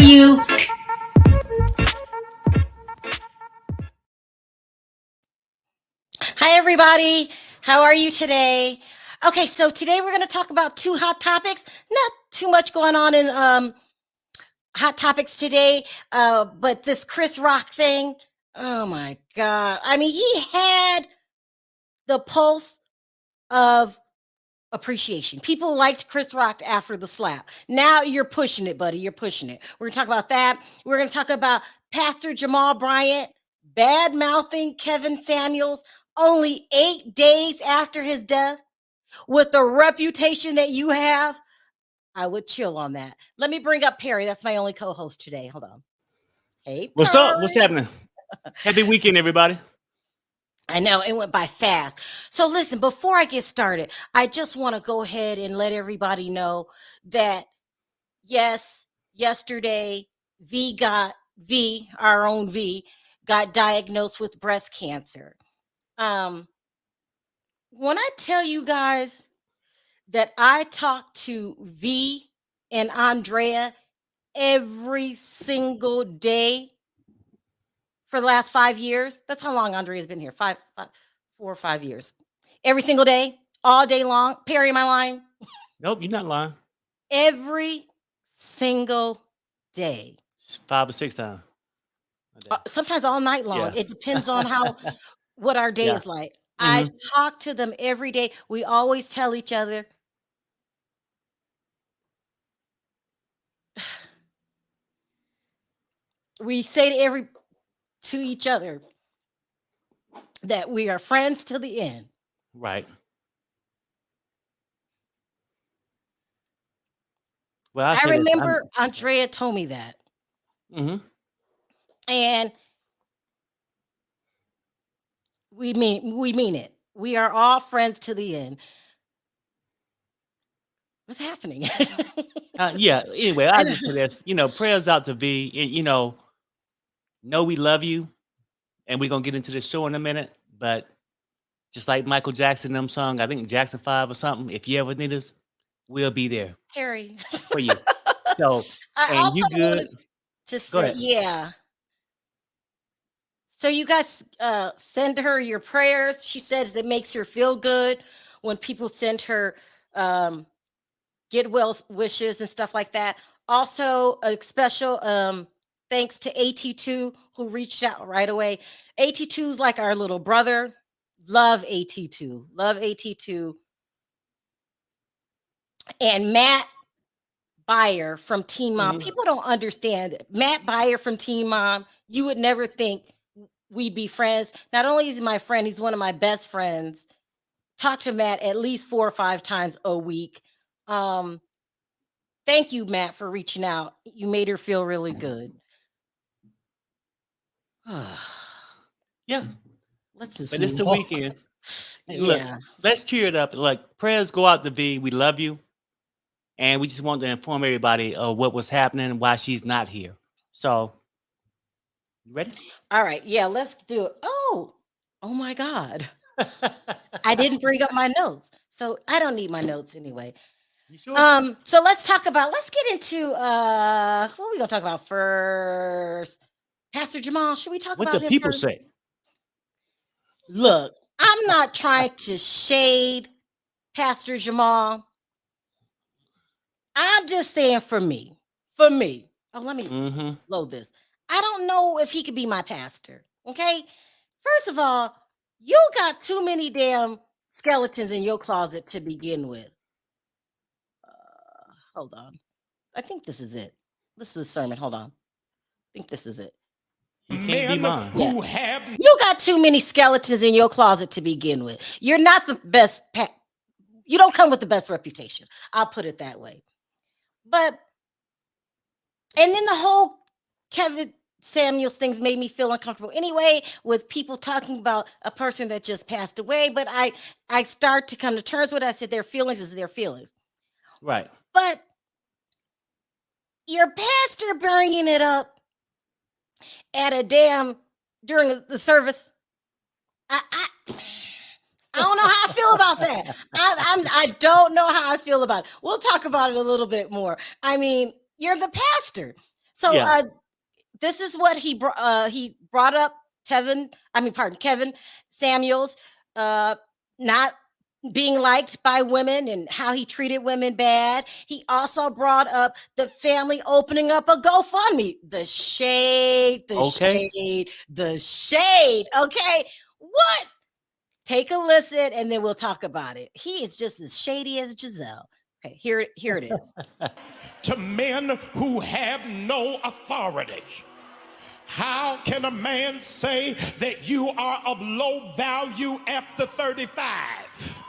you. Hi, everybody. How are you today? Okay, so today we're going to talk about two hot topics. Not too much going on in hot topics today, but this Chris Rock thing. Oh my God. I mean, he had the pulse of appreciation. People liked Chris Rock after the slap. Now you're pushing it, buddy. You're pushing it. We're going to talk about that. We're going to talk about Pastor Jamal Bryant bad mouthing Kevin Samuels only 8 days after his death with the reputation that you have. I would chill on that. Let me bring up Perry. That's my only co-host today. Hold on. Hey, What's Perry. up? What's happening? Happy weekend, everybody. I know it went by fast. So listen, before I get started, I just want to go ahead and let everybody know that yes, yesterday our own V, got diagnosed with breast cancer. When I tell you guys that I talk to V and Andrea every single day for the last 5 years. That's how long Andrea's been here. 4 or 5 years. Every single day, all day long. Perry, am I lying? Nope, you're not lying. Every single day. It's 5 or 6 times. Sometimes all night long. Yeah. It depends on what our day Yeah. is like. I Mhm. talk to them every day. We always tell each other, we say to each other that we are friends to the end. Right. Well, I I say this. remember Andrea told me that. Mhm. And we mean it. We are all friends to the end. What's happening? Yeah. Anyway, I just say this. Prayers out to V. Know we love you, and we're gonna get into the show in a minute. But just like Michael Jackson, them song, I think Jackson 5 or something. If you ever need us, we'll be there Harry. for you. So, I and also you good? wanted to Go say, ahead. yeah. So you guys send her your prayers. She says it makes her feel good when people send her get well wishes and stuff like that. Also, a special thanks to AT2 who reached out right away. AT2 is like our little brother. Love AT2. Love AT2. And Matt Beyer from Teen Mom. Mhm. People don't understand it. Matt Beyer from Teen Mom. You would never think we'd be friends. Not only is he my friend, he's one of my best friends. Talk to Matt at least 4 or 5 times a week. Thank you, Matt, for reaching out. You made her feel really good. Yeah. Let's just But it's the move on. weekend. Hey, look, Yeah. let's cheer it up. Look, prayers go out to V. We love you. And we just want to inform everybody of what was happening and why she's not here. So, you ready? All right. Yeah, let's do it. Oh my God. I didn't bring up my notes. So I don't need my notes anyway. You sure? So let's get into what are we gonna talk about first? Pastor Jamal, should we talk What about the him people first? say? Look, I'm not trying to shade Pastor Jamal. I'm just saying for me. Oh, let me Mm-hmm. load this. I don't know if he could be my pastor. Okay. First of all, you got too many damn skeletons in your closet to begin with. Hold on. I think this is it. This is the sermon. Hold on. I think this is it. You can't be mine. Yeah. You got too many skeletons in your closet to begin with. You're not the best. You don't come with the best reputation. I'll put it that way. But and then the whole Kevin Samuels things made me feel uncomfortable anyway, with people talking about a person that just passed away. But I start to come to terms with it. I said their feelings is their feelings. Right. But your pastor bringing it up at a damn during the service. I don't know how I feel about that. I don't know how I feel about it. We'll talk about it a little bit more. I mean, you're the pastor. So Yeah. this is what he brought up Kevin Samuels not being liked by women and how he treated women bad. He also brought up the family opening up a GoFundMe. The shade. Okay. What? Take a listen and then we'll talk about it. He is just as shady as Giselle. Okay, here it is. To men who have no authority. How can a man say that you are of low value after 35?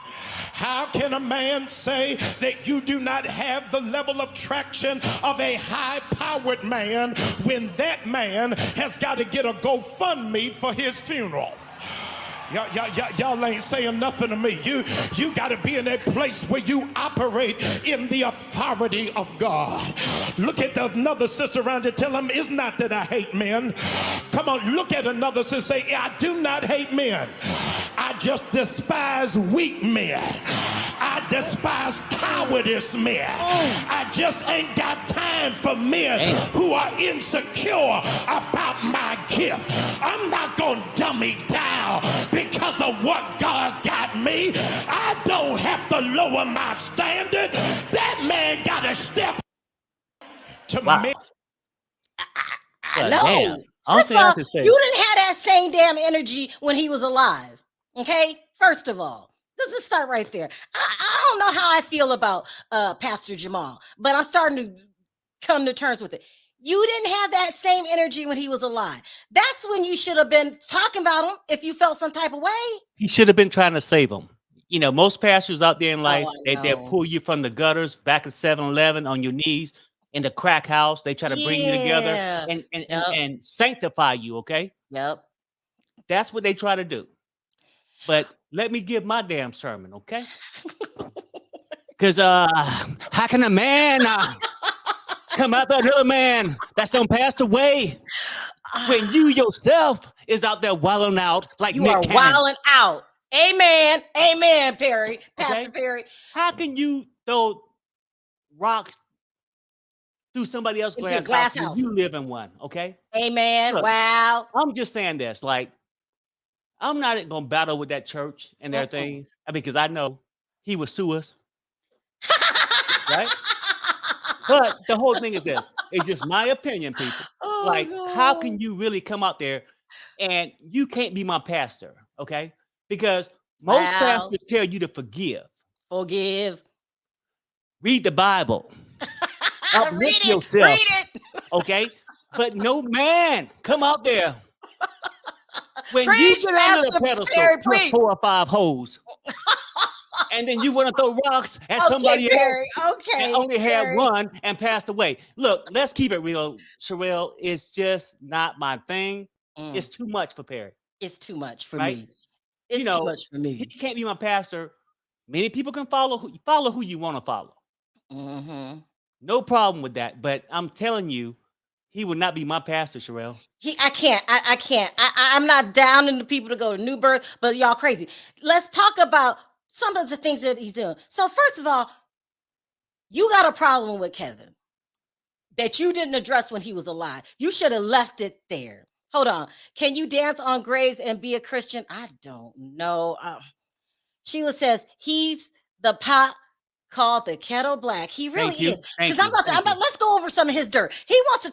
How can a man say that you do not have the level of traction of a high-powered man when that man has got to get a GoFundMe for his funeral? Y'all ain't saying nothing to me. You got to be in a place where you operate in the authority of God. Look at another sister around you. Tell them, it's not that I hate men. Come on, look at another sister. Say, I do not hate men. I just despise weak men. I despise cowardice men. I just ain't got time for men who are insecure about my gift. I'm not going to dummy down because of what God got me. I don't have to lower my standard. That man got to step to me. No. First of all, you didn't have that same damn energy when he was alive. Okay? First of all, let's just start right there. I don't know how I feel about Pastor Jamal, but I'm starting to come to terms with it. You didn't have that same energy when he was alive. That's when you should have been talking about him if you felt some type of way. He should have been trying to save him. You know, most pastors out there in life, they'll pull you from the gutters back at 7-Eleven on your knees in the crack house. They try to bring you together and sanctify you, okay? Yep. That's what they try to do. But let me give my damn sermon, okay? Because how can a man come after another man that's done passed away when you yourself is out there wilding out like you Nick are Cannon? wilding out. Amen. Amen, Perry. Pastor Perry. How can you throw rocks through somebody else's glass house when you live in one, okay? Amen. Look, wow. I'm just saying this, like, I'm not going to battle with that church and their things because I know he would sue us, right? But the whole thing is this. It's just my opinion, people. How can you really come out there and you can't be my pastor, okay? Because most pastors tell you to forgive. Forgive. Read the Bible. Read yourself, it. Okay? But no man come out there when preach, you get under the pedestal, Perry, 4 or 5 hoes. And then you want to throw rocks at somebody else and only had one and passed away. Look, let's keep it real, Sharrell. It's just not my thing. It's too much for Perry. It's too much for me. It's too much for me. He can't be my pastor. Many people can follow who you want to follow. No problem with that. But I'm telling you, he would not be my pastor, Sharrell. I can't. I can't. I'm not down in the people to go to New Birth, but y'all crazy. Let's talk about some of the things that he's doing. So first of all, you got a problem with Kevin that you didn't address when he was alive. You should have left it there. Hold on. Can you dance on graves and be a Christian? I don't know. Sheila says he's the pot called the kettle black. He really is. Because let's go over some of his dirt. He wants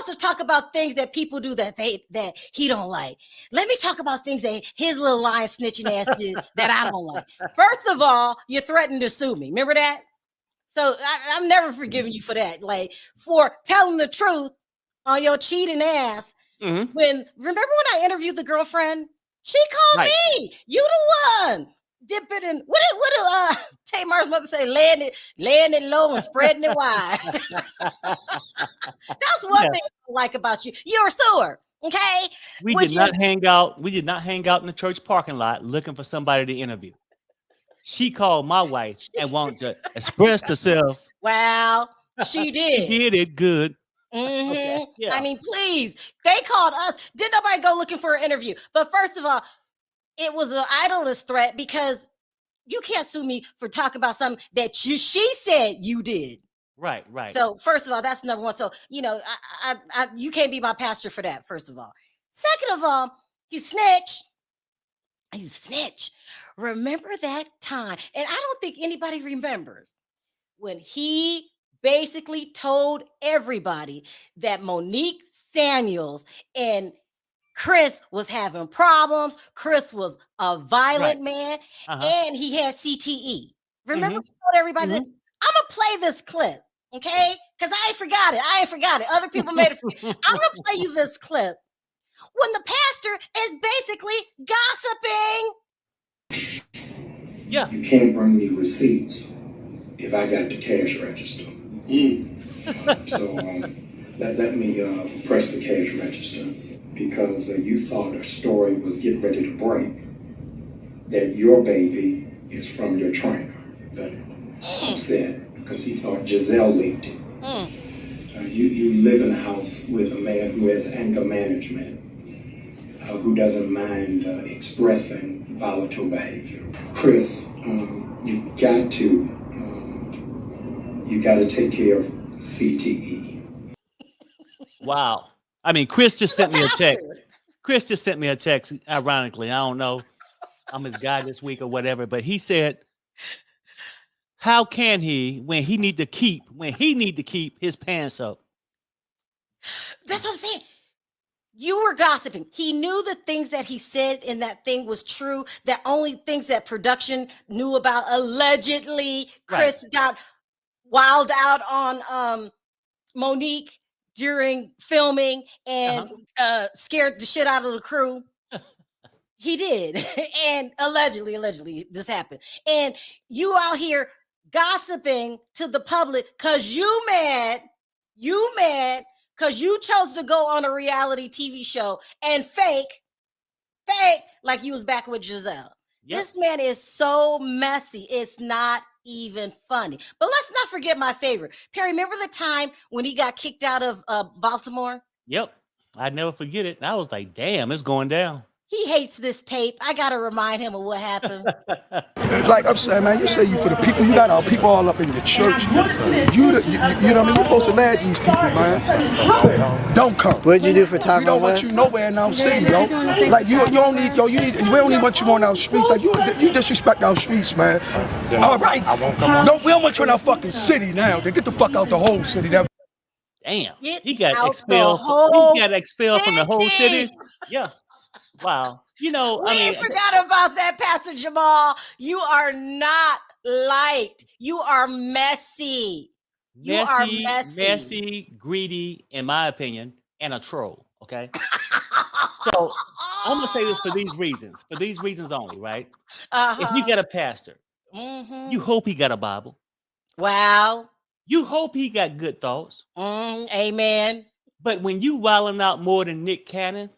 to talk about things that people do that he don't like. Let me talk about things that his little lying snitching ass did that I don't like. First of all, you threatened to sue me. Remember that? So I'm never forgiving you for that. Like for telling the truth on your cheating ass. Remember when I interviewed the girlfriend? She called me. You the one. Dip it in. What do Tamar's mother say? Laying it low and spreading it wide. That's one thing I like about you. You're a sewer. Okay. We did not hang out in the church parking lot looking for somebody to interview. She called my wife and wanted to express herself. Well, she did. She did it good. I mean, please. They called us. Didn't nobody go looking for an interview? But first of all, it was an idleness threat because you can't sue me for talking about something that she said you did. Right, right. So first of all, that's number one. So you can't be my pastor for that. First of all, second of all, you snitch. You snitch. Remember that time? And I don't think anybody remembers when he basically told everybody that Monique Samuels and Chris was having problems. Chris was a violent man, and he had CTE. Remember, he told everybody that? I'm gonna play this clip, okay? Because I ain't forgot it. Other people made it. I'm gonna play you this clip when the pastor is basically gossiping. Yeah. You can't bring me receipts if I got the cash register. So let me press the cash register, because you thought a story was getting ready to break, that your baby is from your trainer. But upset because he thought Giselle leaked it. You live in a house with a man who has anger management, who doesn't mind expressing volatile behavior. Chris, you got to take care of CTE. Wow. I mean, Chris just sent me a text. Chris just sent me a text. Ironically, I don't know. I'm his guy this week or whatever, but he said, how can he when he need to keep his pants up? That's what I'm saying. You were gossiping. He knew the things that he said in that thing was true. That only things that production knew about. Allegedly, Chris got wild out on Monique during filming and scared the shit out of the crew. He did. And allegedly this happened. And you out here gossiping to the public because you mad because you chose to go on a reality TV show and fake like you was back with Giselle. Yep. This man is so messy. It's not even funny. But let's not forget my favorite. Perry, remember the time when he got kicked out of Baltimore? Yep. I'd never forget it. I was like, damn, it's going down. He hates this tape. I got to remind him of what happened. Like I'm saying, man, you say you for the people. You got our people all up in the church. You know what I mean? You're supposed to lead these people, man. Don't come. What'd you do for Taco West? We don't want you nowhere in our city, yo. Like we don't even want you on our streets. Like you disrespect our streets, man. All right. We don't want you in our fucking city now. Then get the fuck out the whole city. Damn. He got expelled. He got expelled from the whole city. Yeah. Wow. We forgot about that, Pastor Jamal. You are not liked. You are messy. Messy, greedy, in my opinion, and a troll. Okay. So I'm gonna say this for these reasons only, right? If you get a pastor, you hope he got a Bible. Wow. You hope he got good thoughts. Amen. But when you wilding out more than Nick Cannon,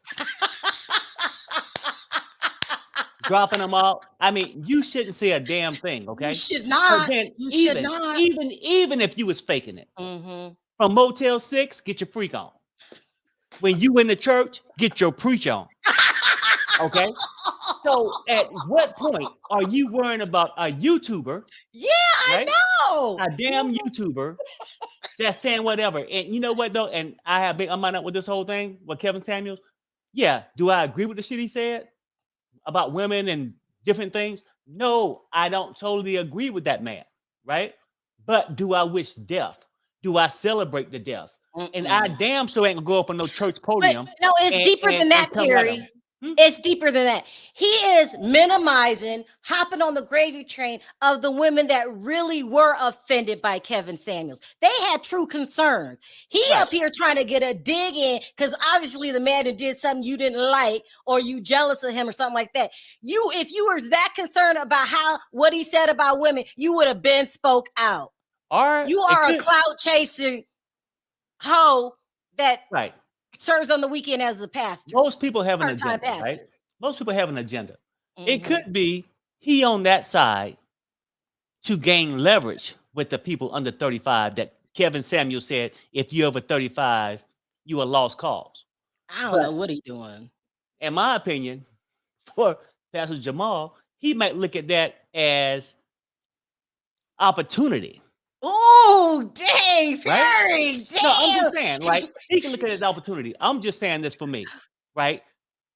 dropping them off, I mean, you shouldn't say a damn thing, okay? You should not. Even if you was faking it. From Motel 6, get your freak on. When you in the church, get your preach on. Okay? So at what point are you worrying about a YouTuber? Yeah, right? I know. A damn YouTuber that's saying whatever. And you know what though? And I'm not up with this whole thing with Kevin Samuels. Yeah, do I agree with the shit he said about women and different things? No, I don't totally agree with that man, right? But do I wish death? Do I celebrate the death? And I damn sure ain't gonna go up on no church podium. But no, it's deeper than that, Perry. It's deeper than that. He is minimizing, hopping on the gravy train of the women that really were offended by Kevin Samuels. They had true concerns. He up here trying to get a dig in because obviously the man that did something you didn't like or you jealous of him or something like that. If you were that concerned about what he said about women, you would have been spoke out. You are a clout chasing hoe that serves on the weekend as a pastor. Most people have an agenda, right? Most people have an agenda. It could be he on that side to gain leverage with the people under 35 that Kevin Samuel said, if you're over 35, you a lost cause. I don't know what he's doing. In my opinion, for Pastor Jamal, he might look at that as opportunity. Oh, dang, Right? Perry, No, I'm damn. just saying, like, he can look at it as an opportunity. I'm just saying this for me, right?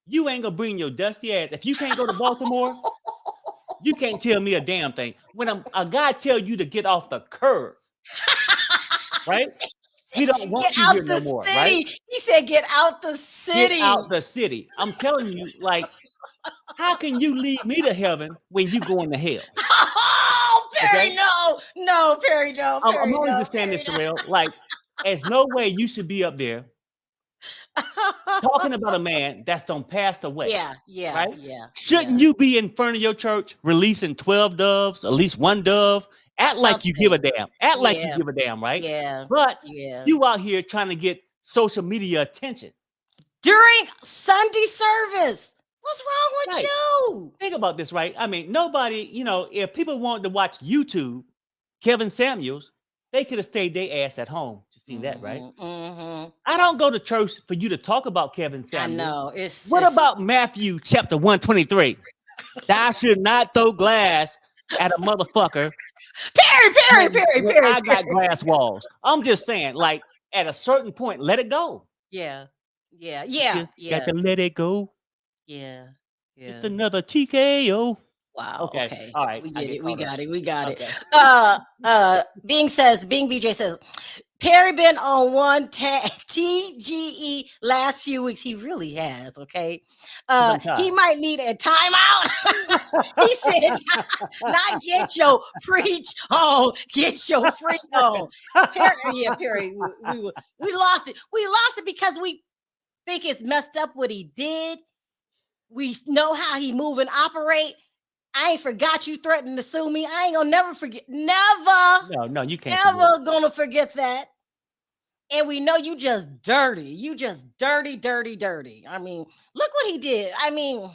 You ain't gonna bring your dusty ass. If you can't go to Baltimore, you can't tell me a damn thing. When a guy tell you to get off the curve, right? We don't Get want you here out no the more, right? city. He said, get out the Get city. out the city. I'm telling you, like, how can you lead me to heaven when you going to hell? Oh, Perry, Okay? no, Perry, no, I'm Perry, only no, just saying Perry, this, Sharrell. Like, there's no way you should be up there no. talking about a man that's done passed away. Yeah. Right? Shouldn't you be in front of your church releasing 12 doves, at least one dove? Act like you give a Something. damn. Act like you Yeah, give a damn, right? yeah, But yeah. you out here trying to get social media attention. During Sunday service. What's wrong with Right. you? Think about this, right? I mean, nobody, if people wanted to watch YouTube, Kevin Samuels, they could have stayed their ass at home to see that, right? I don't go to church for you to talk about Kevin I Samuels. know. It's What just about Matthew chapter 123? Thou should not throw glass at a motherfucker Perry, when I got glass walls. I'm just saying, like, at a certain point, let it go. Yeah. You got to let it go. Yeah. Just another TKO. Wow. Okay. All right. We I get get it. We caught up. got it. We got Okay. it. Bing BJ says, Perry been on one TGE last few weeks. He really has. Okay. He might need a timeout. He said, not get your preach on, get your freak on. Perry, we lost it. We lost it because we think it's messed up what he did. We know how he move and operate. I ain't forgot you threatened to sue me. I ain't gonna never forget. Never. No, you can't. Never gonna forget that. And we know you just dirty. You just dirty. I mean, look what he did. I mean,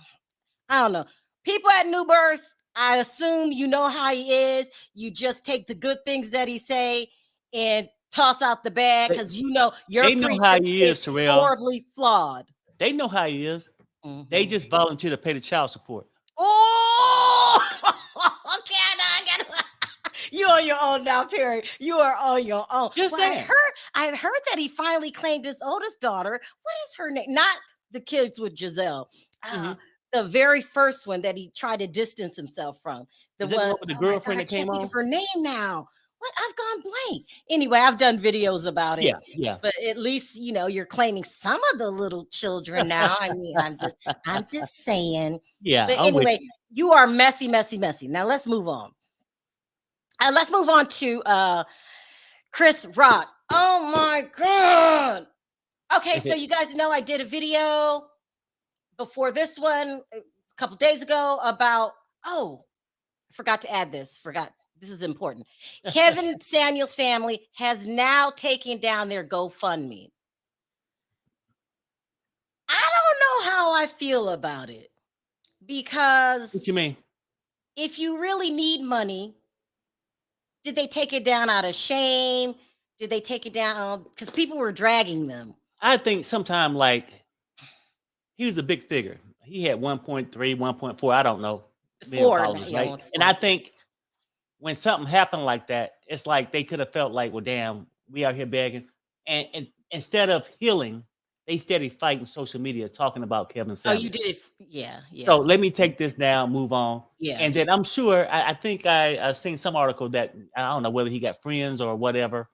I don't know. People at New Birth, I assume you know how he is. You just take the good things that he say and toss out the bad because you know your preacher is horribly flawed. They know how he is. They just volunteer to pay the child support. Oh, okay. I got you on your own now, Perry. You are on your own. Just saying. I've heard that he finally claimed his oldest daughter. What is her name? Not the kids with Giselle. The very first one that he tried to distance himself from. The one with the girlfriend that came on. I can't think of her name now. What? I've gone blank. Anyway, I've done videos about it. Yeah. But at least you're claiming some of the little children now. I mean, I'm just saying. Yeah. But anyway, you are messy. Now let's move on. Let's move on to Chris Rock. Oh my God. Okay, so you guys know I did a video before this one a couple days ago about, I forgot to add this. This is important. Kevin Samuels' family has now taken down their GoFundMe. I don't know how I feel about it because what you mean? If you really need money, did they take it down out of shame? Did they take it down because people were dragging them? I think sometime like he was a big figure. He had 1.3, 1.4, I don't know. 4, followers, right? And I think when something happened like that, it's like they could have felt like, well, damn, we out here begging. And instead of healing, they steady fighting social media, talking about Kevin Samuels. Oh, you did it. Yeah. So let me take this down, move on. Yeah. And then I'm sure, I think I seen some article that, I don't know whether he got friends or whatever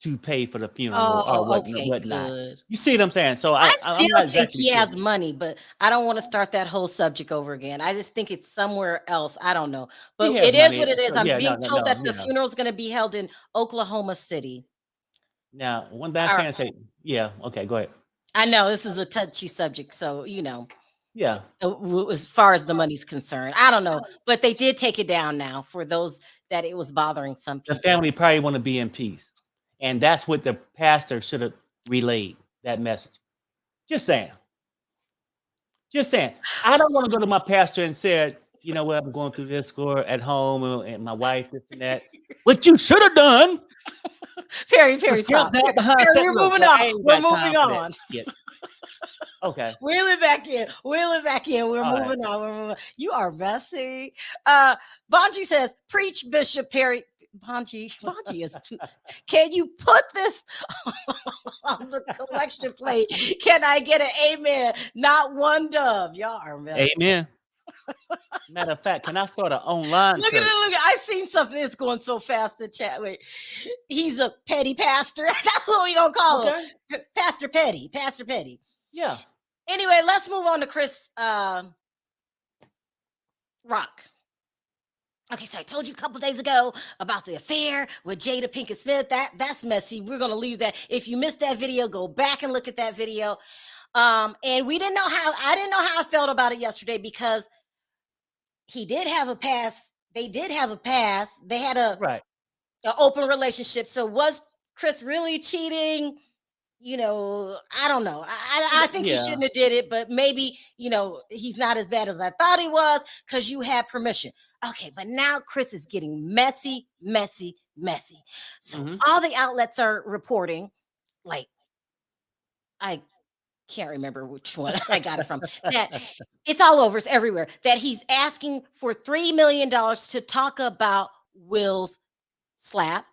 to pay for the funeral or whatnot. Good. You see what I'm saying? So I I'm still not think exactly he sure. has money, but I don't want to start that whole subject over again. I just think it's somewhere else. I don't know. But it is what it is. I'm being told that the funeral is going to be held in Oklahoma City. Now, one thing I can say, okay, go ahead. I know this is a touchy subject, so Yeah. As far as the money's concerned, I don't know, but they did take it down now for those that it was bothering some people. The family probably want to be in peace, and that's what the pastor should have relayed that message. Just saying. I don't want to go to my pastor and say, you know what, I'm going through this score at home and my wife, this and that. What you should have done. Perry, stop. Perry, we're moving on. We're moving on. Okay. Wheel it back in. We're moving on. You are messy. Bonji says, preach, Bishop Perry. Bonji is too. Can you put this on the collection plate? Can I get an amen? Not one dove. Y'all are messy. Amen. Matter of fact, can I start an online Look church? at it. Look at I seen something that's going so fast in the chat. Wait, he's a petty pastor. That's what we gonna call him. Pastor Petty. Pastor Petty. Yeah. Anyway, let's move on to Chris Rock. Okay, so I told you a couple days ago about the affair with Jada Pinkett Smith. That's messy. We're gonna leave that. If you missed that video, go back and look at that video. And I didn't know how I felt about it yesterday because he did have a pass. They did have a pass. They had an open relationship. So was Chris really cheating? You know, I don't know. I think he shouldn't have did it, but maybe, you know, he's not as bad as I thought he was because you had permission. Okay, but now Chris is getting messy. So all the outlets are reporting, like, I can't remember which one I got it from, that it's all over, it's everywhere, that he's asking for $3 million to talk about Will's slap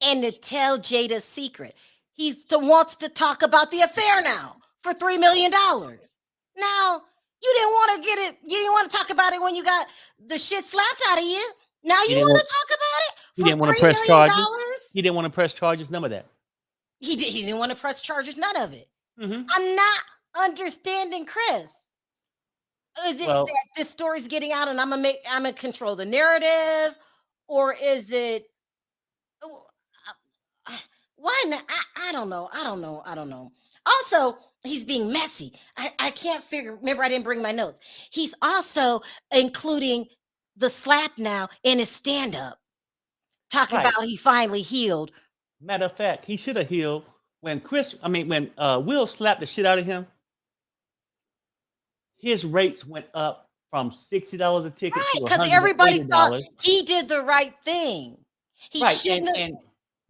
and to tell Jada's secret. He wants to talk about the affair now for $3 million. Now, you didn't want to get it. You didn't want to talk about it when you got the shit slapped out of you. Now you want to talk about it for he didn't want to $3 press million? charges. He didn't want to press charges. None of that. He didn't want to press charges. None of it. Mm-hmm. I'm not understanding Chris. Is it that this story's getting out and I'm gonna control the narrative, or is it? Why not? I don't know. Also, he's being messy. I can't figure. Remember, I didn't bring my notes. He's also including the slap now in his stand-up, talking about he finally healed. Matter of fact, he should have healed when Will slapped the shit out of him. His rates went up from $60 a ticket to $180. Because everybody thought he did the right thing. He shouldn't have. And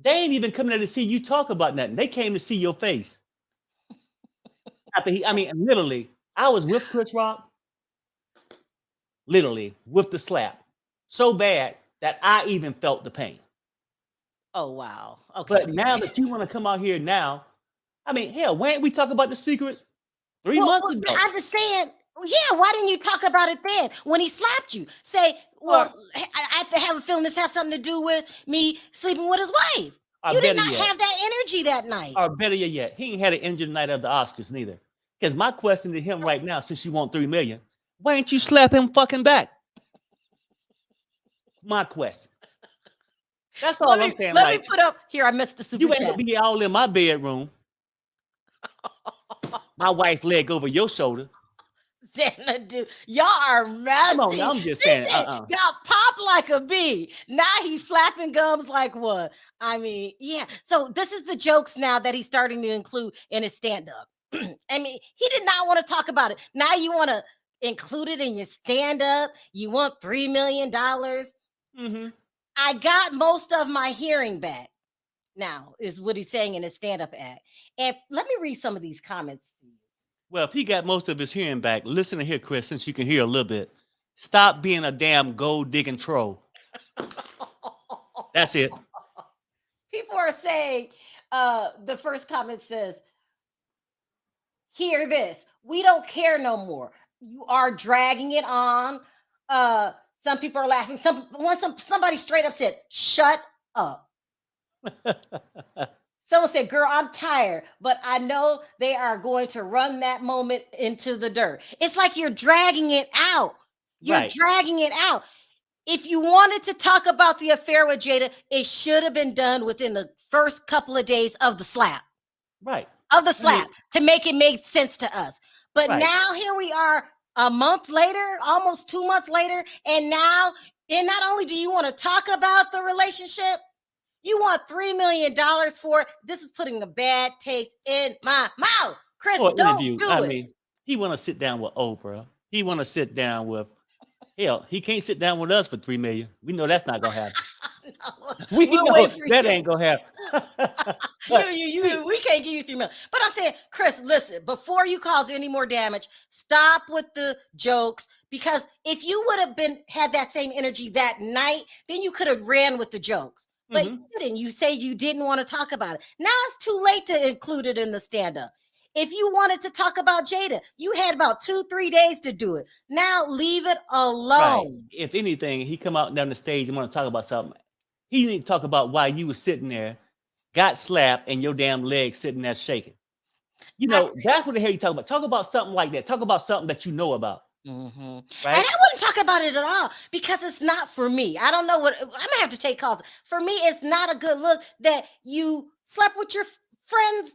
they ain't even coming there to see you talk about nothing. They came to see your face. Literally, I was with Chris Rock, literally with the slap, so bad that I even felt the pain. Oh, wow. Okay. But now that you want to come out here now, hell, why didn't we talk about the secrets 3 months ago? I'm just saying, why didn't you talk about it then when he slapped you? Say, I have a feeling this has something to do with me sleeping with his wife. You did not have that energy that night. Or better yet, he ain't had an energy the night of the Oscars neither. Because my question to him right now, since you want $3 million, why ain't you slap him fucking back? My question. That's all I'm saying. Let me put up here. I missed the super chat. You ain't be all in my bedroom. My wife leg over your shoulder. Dude, y'all are messy. Come on, I'm just saying. Y'all pop like a bee. Now he flapping gums like what? So this is the jokes now that he's starting to include in his stand-up. He did not want to talk about it. Now you want to include it in your stand-up. You want $3 million. Mm-hmm. I got most of my hearing back now, is what he's saying in his stand-up act. And let me read some of these comments. Well, if he got most of his hearing back, listen to here, Chris, since you can hear a little bit. Stop being a damn gold-digging troll. That's it. People are saying, the first comment says, hear this. We don't care no more. You are dragging it on. Some people are laughing. Somebody straight up said, shut up. Someone said, girl, I'm tired, but I know they are going to run that moment into the dirt. It's like you're dragging it out. You're dragging it out. If you wanted to talk about the affair with Jada, it should have been done within the first couple of days of the slap. Right. Of the slap, to make it make sense to us. But now here we are a month later, almost 2 months later, and not only do you want to talk about the relationship, you want $3 million for it. This is putting a bad taste in my mouth. Chris, don't do it. He want to sit down with Oprah. He want to sit down with, hell, he can't sit down with us for $3 million. We know that's not going to happen. We We'll know wait for that you. ain't gonna happen. But We can't give you 3 million. But I'm saying, Chris, listen, before you cause any more damage, stop with the jokes. Because if you would have had that same energy that night, then you could have ran with the jokes. But Mhm. you didn't. You said you didn't want to talk about it. Now it's too late to include it in the stand-up. If you wanted to talk about Jada, you had about 2-3 days to do it. Now leave it right. alone. If anything, he come out down the stage and want to talk about something. He need to talk about why you was sitting there, got slapped, and your damn leg sitting there shaking. You I, know, that's what the hell you talk about. Talk about something like that. Talk about something that you know about, And right? I wouldn't talk about it at all because it's not for me. I don't know what I'm gonna have to take calls. For me, it's not a good look that you slept with your friend's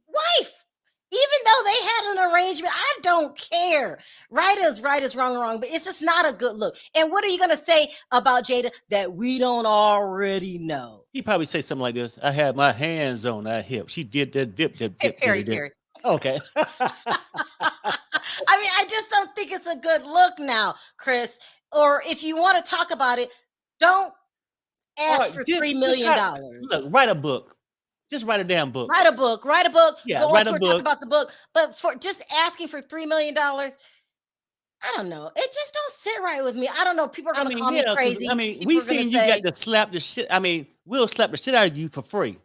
wife, even though they had an arrangement. I don't care. Right is wrong, but it's just not a good look. And what are you gonna say about Jada that we don't already know? He probably say something like this. I had my hands on that hip. She did that dip. Perry. Okay. I mean, I just don't think it's a good look now, Chris. Or if you want to talk about it, don't ask for $3 million. Look, write a book. Just write a damn book. Write a book. Yeah, Go on write a tour, book. talk about the book. But for just asking for $3 million, I don't know. It just don't sit right with me. I don't know. People are going to call me 'cause, crazy. we People are going seen to you say, got to slap the shit. We'll slap the shit out of you for free.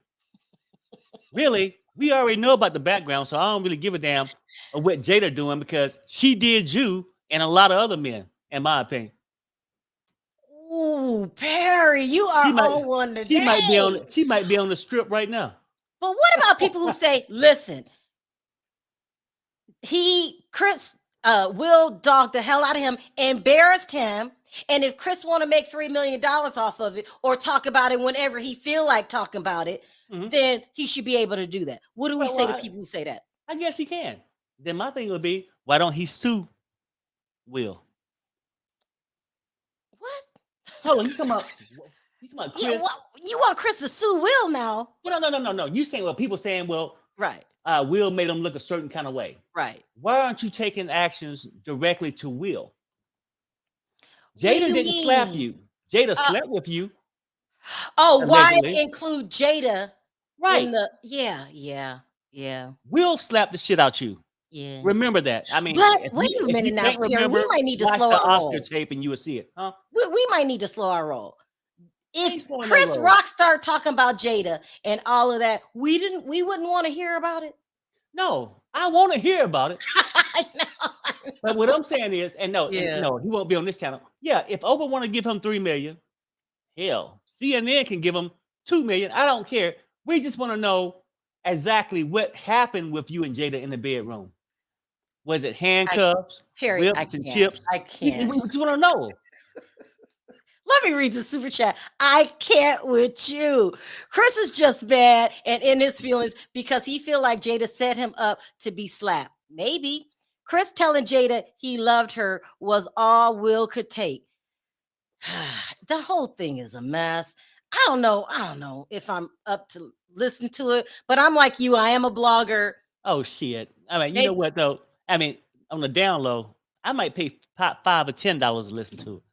Really, we already know about the background, so I don't really give a damn of what Jada doing because she did you and a lot of other men, in my opinion. "Ooh, Perry, you are She might, on one today." she might be on the strip right now. But what about people who say, "Listen, Chris Will dogged the hell out of him, embarrassed him, and if Chris want to make $3 million off of it or talk about it whenever he feel like talking about it, then he should be able to do that." What do we say to people who say that? I guess he can. Then my thing would be, why don't he sue Will? What? Hold on, you talking about Chris? Yeah, you want Chris to sue Will now? No. You saying, well, people saying, well, Right. Will made him look a certain kind of way. Right. Why aren't you taking actions directly to Will? What do Jada you didn't slap mean? you. Jada slept with you. Oh, why Allegedly. include Jada Right. in the yeah. Will slap the shit out you. Yeah. Remember that. I mean, But if wait a you minute now, can't Perry. remember, We might need to watch slow the our Oscar roll. tape and you will see it. Huh? We might need to slow our roll. ain't If slowing no Chris roll. Rock started talking about Jada and all of that, we wouldn't want to hear about it. No, I want to hear about it. I know. But what I'm saying is, no, Yeah. he won't be on this channel. Yeah, if Oprah want to give him $3 million, hell, CNN can give him $2 million. I don't care. We just want to know exactly what happened with you and Jada in the bedroom. Was it handcuffs, Perry, whips, I and can't. chips? I can't. We just want to know. Let me read the super chat. I can't with you. Chris is just bad and in his feelings because he feel like Jada set him up to be slapped. Maybe. Chris telling Jada he loved her was all Will could take. The whole thing is a mess. I don't know if I'm up to listen to it, but I'm like you. I am a blogger. Oh shit! You know what though? On the down low, I might pay $5 or $10 to listen to it.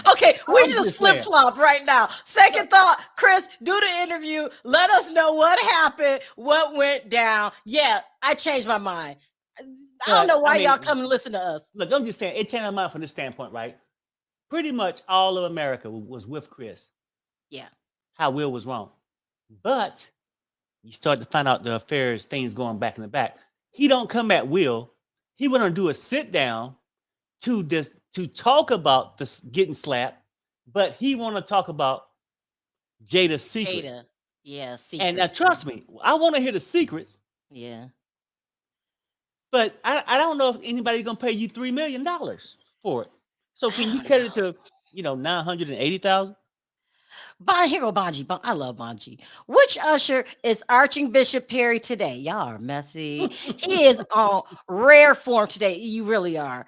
Okay, we I'm just just saying. flip-flop right now. Second thought, Chris, do the interview. Let us know what happened, what went down. Yeah, I changed my mind. I don't know why y'all come and listen to us. Look, I'm just saying, it changed my mind from this standpoint, right? Pretty much all of America was with Chris. Yeah. How Will was wrong. But you start to find out the affairs, things going back in the back. He don't come at Will. He want to do a sit down to talk about this getting slapped, but he want to talk about Jada's secret. Jada. Yeah, secrets. And now trust me, I want to hear the secrets. Yeah. But I don't know if anybody's gonna pay you $3 million for it. So can you cut it to 980,000? Here go Bonji. I love Bonji. Which usher is Archbishop Perry today? Y'all are messy. He is on rare form today. You really are.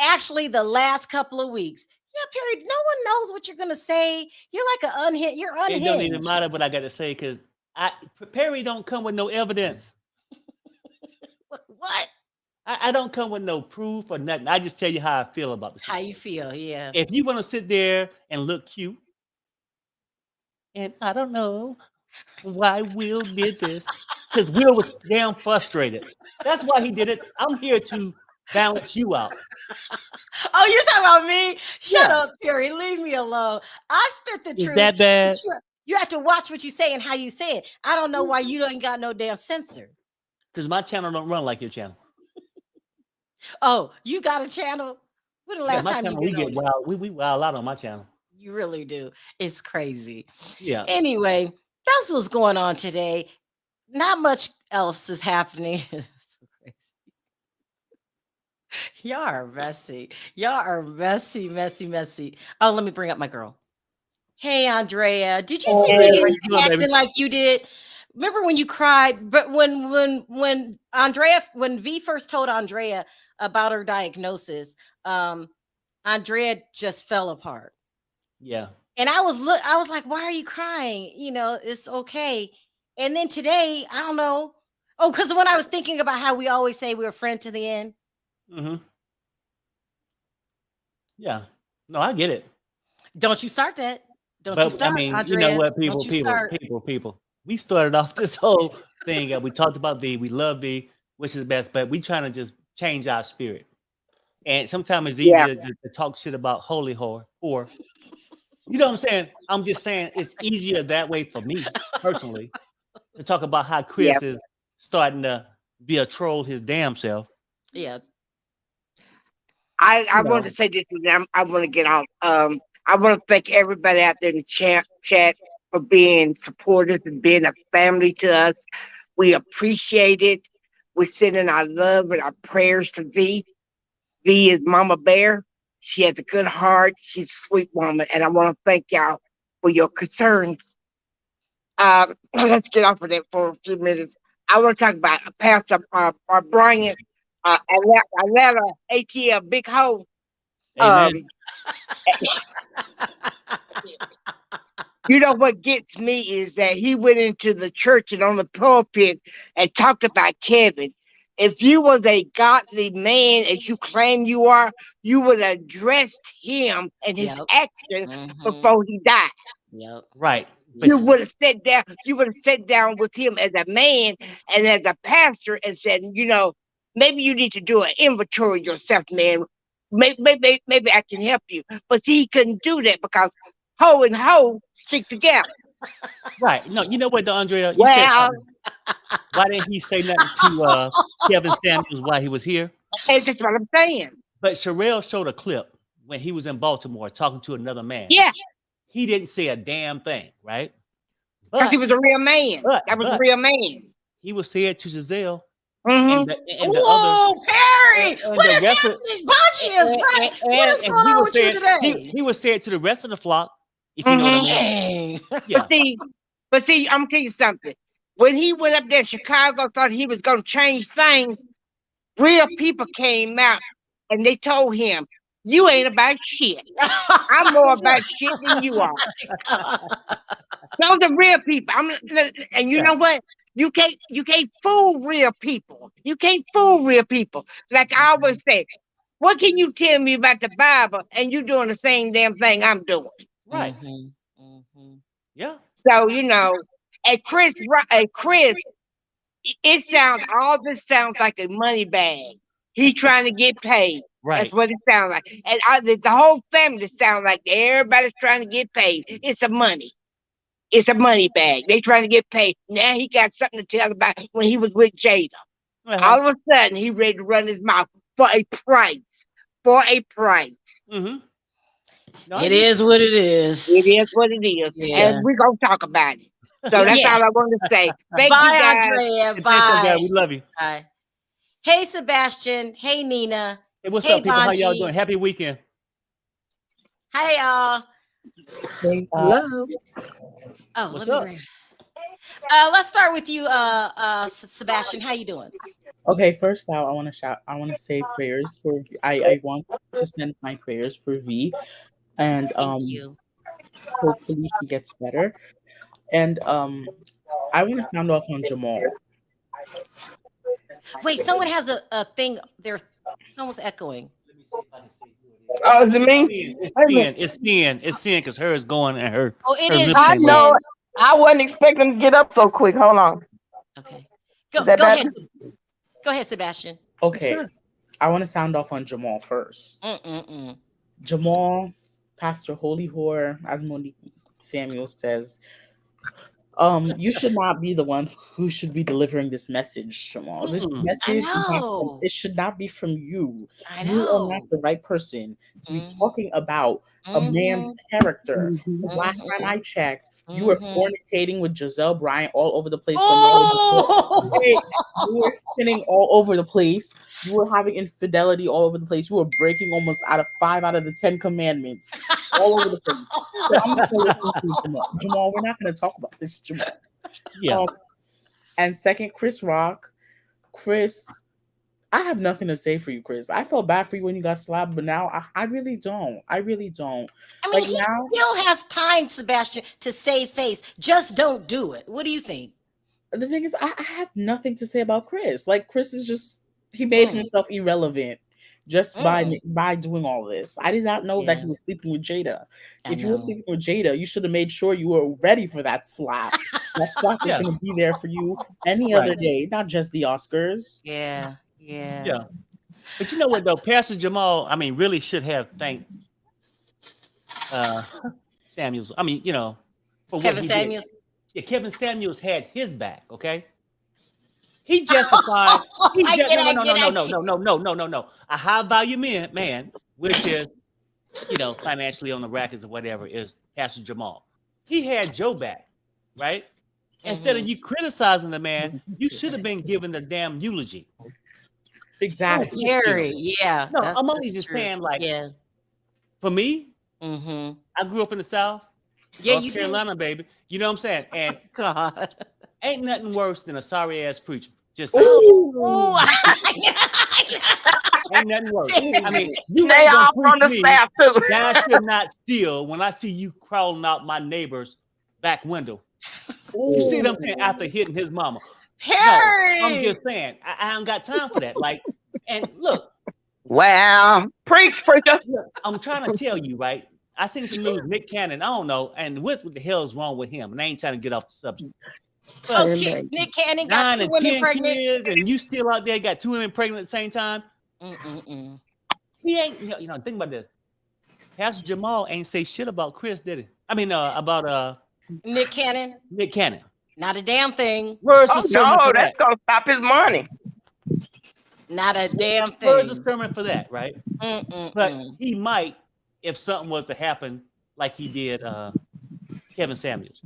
Actually, the last couple of weeks. Yeah, Perry, no one knows what you're gonna say. You're like you're unhinged. It don't even matter what I got to say because Perry don't come with no evidence. What? I don't come with no proof or nothing. I just tell you how I feel about the How you situation. feel? Yeah. If you want to sit there and look cute, and I don't know why Will did this, because Will was damn frustrated. That's why he did it. I'm here to balance you out. Oh, you're talking about me? Shut Yeah. up, Perry. Leave me alone. I spit the Is truth. that bad? You have to watch what you say and how you say it. I don't know why you ain't got no damn censor. Because my channel don't run like your channel. Oh, you got a channel? When the Yeah, last my time you channel, been we get on it? wild. We wild out on my channel. You really do. It's crazy. Yeah. Anyway, that's what's going on today. Not much else is happening. It's so crazy. Y'all are messy. Y'all are messy, messy, messy. Oh, let me bring up my girl. Hey, Andrea. Did you see me Hey, how you doing, baby? acting like you did? Remember when you cried? But when Andrea, when V first told Andrea about her diagnosis, Andrea just fell apart. Yeah. And I was like, why are you crying? You know, it's okay. And then today, I don't know. Oh, because when I was thinking about how we always say we're a friend to the end. Mm-hmm. Yeah. No, I get it. Don't you start that. Don't you But I start, mean, you know Andrea. what, Don't you start. people. We started off this whole thing. We talked about V. We love V, which is the best, but we trying to just change our spirit. And sometimes it's Yeah, easier to talk shit about holy whore, or you know what I'm saying? I'm just saying it's easier that way for me personally to talk about how yeah. Chris is starting to be a troll his damn self. Yeah. I You want to know, say this to them. I want to get out. I want to thank everybody out there in the chat for being supportive and being a family to us. We appreciate it. We're sending our love and our prayers to V. V is Mama Bear. She has a good heart. She's a sweet woman, and I want to thank y'all for your concerns. Let's get off of that for a few minutes. I want to talk about Pastor Brian, Atlanta ATL Big Ho. amen. Um, you know what gets me is that he went into the church and on the pulpit and talked about Kevin. If you was a godly man as you claim you are, you would have addressed him and his Yep. actions Mm-hmm. before he died. Yep. Right. You But Yeah. would have sat down. You would have sat down with him as a man and as a pastor and said, you know, maybe you need to do an inventory of yourself, man. Maybe I can help you. But see, he couldn't do that because hoe and hoe stick together. right. No, you know what, though, Andrea? You said Well, something. Why didn't he say nothing to Kevin Samuels while he was here? and that's what I'm saying. But Sharrell showed a clip when he was in Baltimore talking to another man. Yeah, He didn't say a damn thing, right? because he was But a real man. That was a but real man. he was said to Giselle Hmm. and the other Whoa, Perry! and What the is rest of happening? Bonchi is right. What is and going he on was with you saying today? he was said to the rest of the flock, if you know what I Hmm. mean. Dang. Yeah, But see, I'm gonna tell you something. When he went up there in Chicago, thought he was gonna change things. Real people came out and they told him, "You ain't about shit. I'm more about shit than you are." Those are real people. And you yeah, know what? You can't fool real people. You can't fool real people. Like I always say, what can you tell me about the Bible and you doing the same damn thing I'm doing? right. Mm-hmm. Mm-hmm. Yeah, So and Chris, it sounds all this sounds like a money bag. He trying to get paid. That's right. what it sounds like. And the whole family sounds like everybody's trying to get paid. It's a money. It's a money bag. They trying to get paid. Now he got something to tell about when he was with Jada. Uh-huh. All of a sudden, he ready to run his mouth for a price. For a price. Mm-hmm. No, I It get is you. what it It is. is what it is. Yeah, Yeah. And we're going to talk about it. So yeah. that's Yeah. all I want to say. Thank you, Bye, guys. Andrea. And thanks, Bye. guys. We love you. Bye. Hey, Sebastian. Hey, Nina. Hey, what's Hey, up, people? How y'all Bonji. doing? Happy weekend. Hey, y'all. Hello. Oh, What's let me up? bring. Let's start with you, Sebastian. How you doing? Okay, first out, I want to say prayers for. I want to send my prayers for V, and Thank you. hopefully she gets better. And I want to sound off on Jamal. Wait, someone has a thing. Someone's echoing. Let me see if I can see who it is. Oh, is it It's me? Sin. It's Wait a minute. Sin. It's Sin. It's Sin because her is going and her Oh, it her is lips you, I ain't know. moving. Sin. I wasn't expecting to get up so quick. Hold on. Okay. Is that Go ahead. better? Go ahead, Sebastian. Okay, I want to sound off on Jamal first. Mm-mm-mm. Jamal, Pastor Holy Whore, as Monique Samuel says, you should not be the one who should be delivering this message, Jamal. This Mm-mm. I message know. it should not be from you. I You are not know. the right person to be Mhm. talking about a man's Mhm. character. Mhm. Because last time I Mhm. checked, you were Mhm. fornicating with Giselle Bryant all over the place when y'all Oh! were you were spinning all over the place. You were having infidelity all over the place. You were breaking almost 5 out of the 10 commandments all over the place. So I'm not gonna listen to Jamal. Jamal, we're not gonna talk about this, Jamal. Yeah. And second, Chris Rock. Chris, I have nothing to say for you, Chris. I felt bad for you when you got slapped, but now I really don't. I really don't. I mean, Like he now, still has time, Sebastian, to save face. Just don't do it. What do you think? the thing is, I have nothing to say about Chris. Like Chris is just he made Mm, himself irrelevant just mm. by doing all this. I did not know that Yeah, he was sleeping with Jada. I If you were know. sleeping with Jada, you should have made sure you were ready for that slap. That slap is Yeah. going to be there for you any Right. other day, not just the Oscars. Yeah, yeah. Yeah. But you know what though, Pastor Jamal, I mean, really should have thanked uh Samuels. I mean, for what Kevin he did. Samuels. Yeah, Kevin Samuels had his back, okay? He justified. He I just get, no, no, I no, get, no, I no, no, get. no, no, no, no, no. A high value man, which is financially on the rackets or whatever, is Pastor Jamal. He had Joe back, right? Instead of Mhm. you criticizing the man, you should have been given the damn eulogy. No Oh, Exactly. big deal. Perry. Yeah, No, I'm only that's just true. saying, like, Yeah. for me, Mm-hmm. I grew up in the South, Yeah, North you did. Carolina, baby. You know what I'm saying? And God. ain't nothing worse than a sorry ass preacher. Just saying. Oh. Ain't nothing worse. I mean, Perry. you They ain't gonna all preach from the me South too. thou should not steal when I see you crawling out my neighbor's back window. You see what I'm saying? After hitting his mama. No, I'm Perry. just saying, I don't got time for that. Like, and look, Wow. Preach, preacher. I'm trying to tell you, right? I seen some news, Nick Cannon, I don't know, and what the hell is wrong with him? And I ain't trying to get off the subject. Oh, But Nick Cannon got 9 two and women 10 pregnant. kids, and you still out there got 2 women pregnant at the same time. Mm-mm-mm. He ain't, think about this. Pastor Jamal ain't say shit about Chris, did he? I mean, about Nick Cannon, Nick Cannon. not a damn thing. Where's Oh the sermon no, for that's that? gonna stop his money. Not a damn Where's the thing. sermon for that, right? But Mm-mm-mm. he might if something was to happen like he did Kevin Samuels.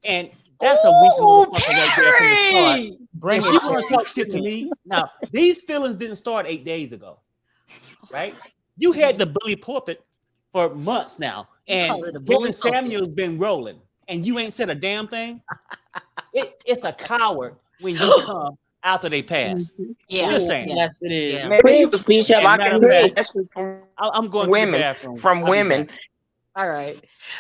And that's a weak Ooh, motherfucker right there from the start. Perry. Bring If it. you want to Perry. talk shit to me, now these feelings didn't start 8 days ago, right? You had the bully pulpit for months now, You and call it a bully Kevin pulpit. Samuels been rolling, and you ain't said a damn thing. It's a coward when you come after they pass. Yeah. Just Ooh, saying. yes, it is. Yeah. Maybe he was Bishop, And matter blocking of his fact, blessings from I'm going to the women. bathroom. From I'll be women. back. All right.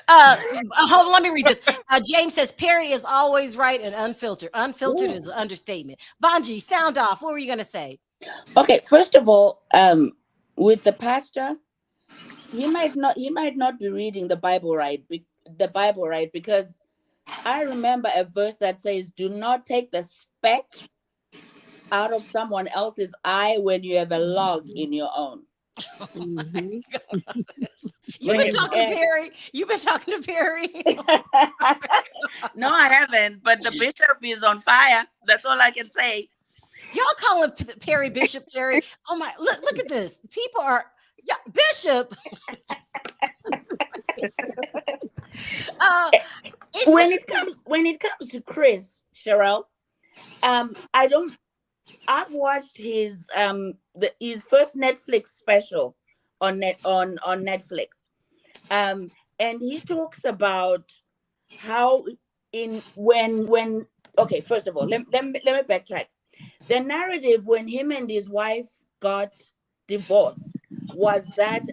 Hold on, let me read this. James says Perry is always right and unfiltered. Unfiltered is an understatement. Bonji, sound off. What were you gonna say? Okay, first of all, with the pastor, he might not be reading the Bible right. Because I remember a verse that says, "Do not take the speck out of someone else's eye when you have a log in your own." Mhm. You've been And- talking to Perry. You've been talking to Perry. No, I haven't. But the bishop is on fire. That's all I can say. Y'all calling Perry Bishop Perry. Oh my, look at this. People are Bishop. It's When just- it comes to Chris, Sharrell, I've watched his first Netflix special on Netflix. And he talks about how okay, first of all, let me backtrack. The narrative when him and his wife got divorced was that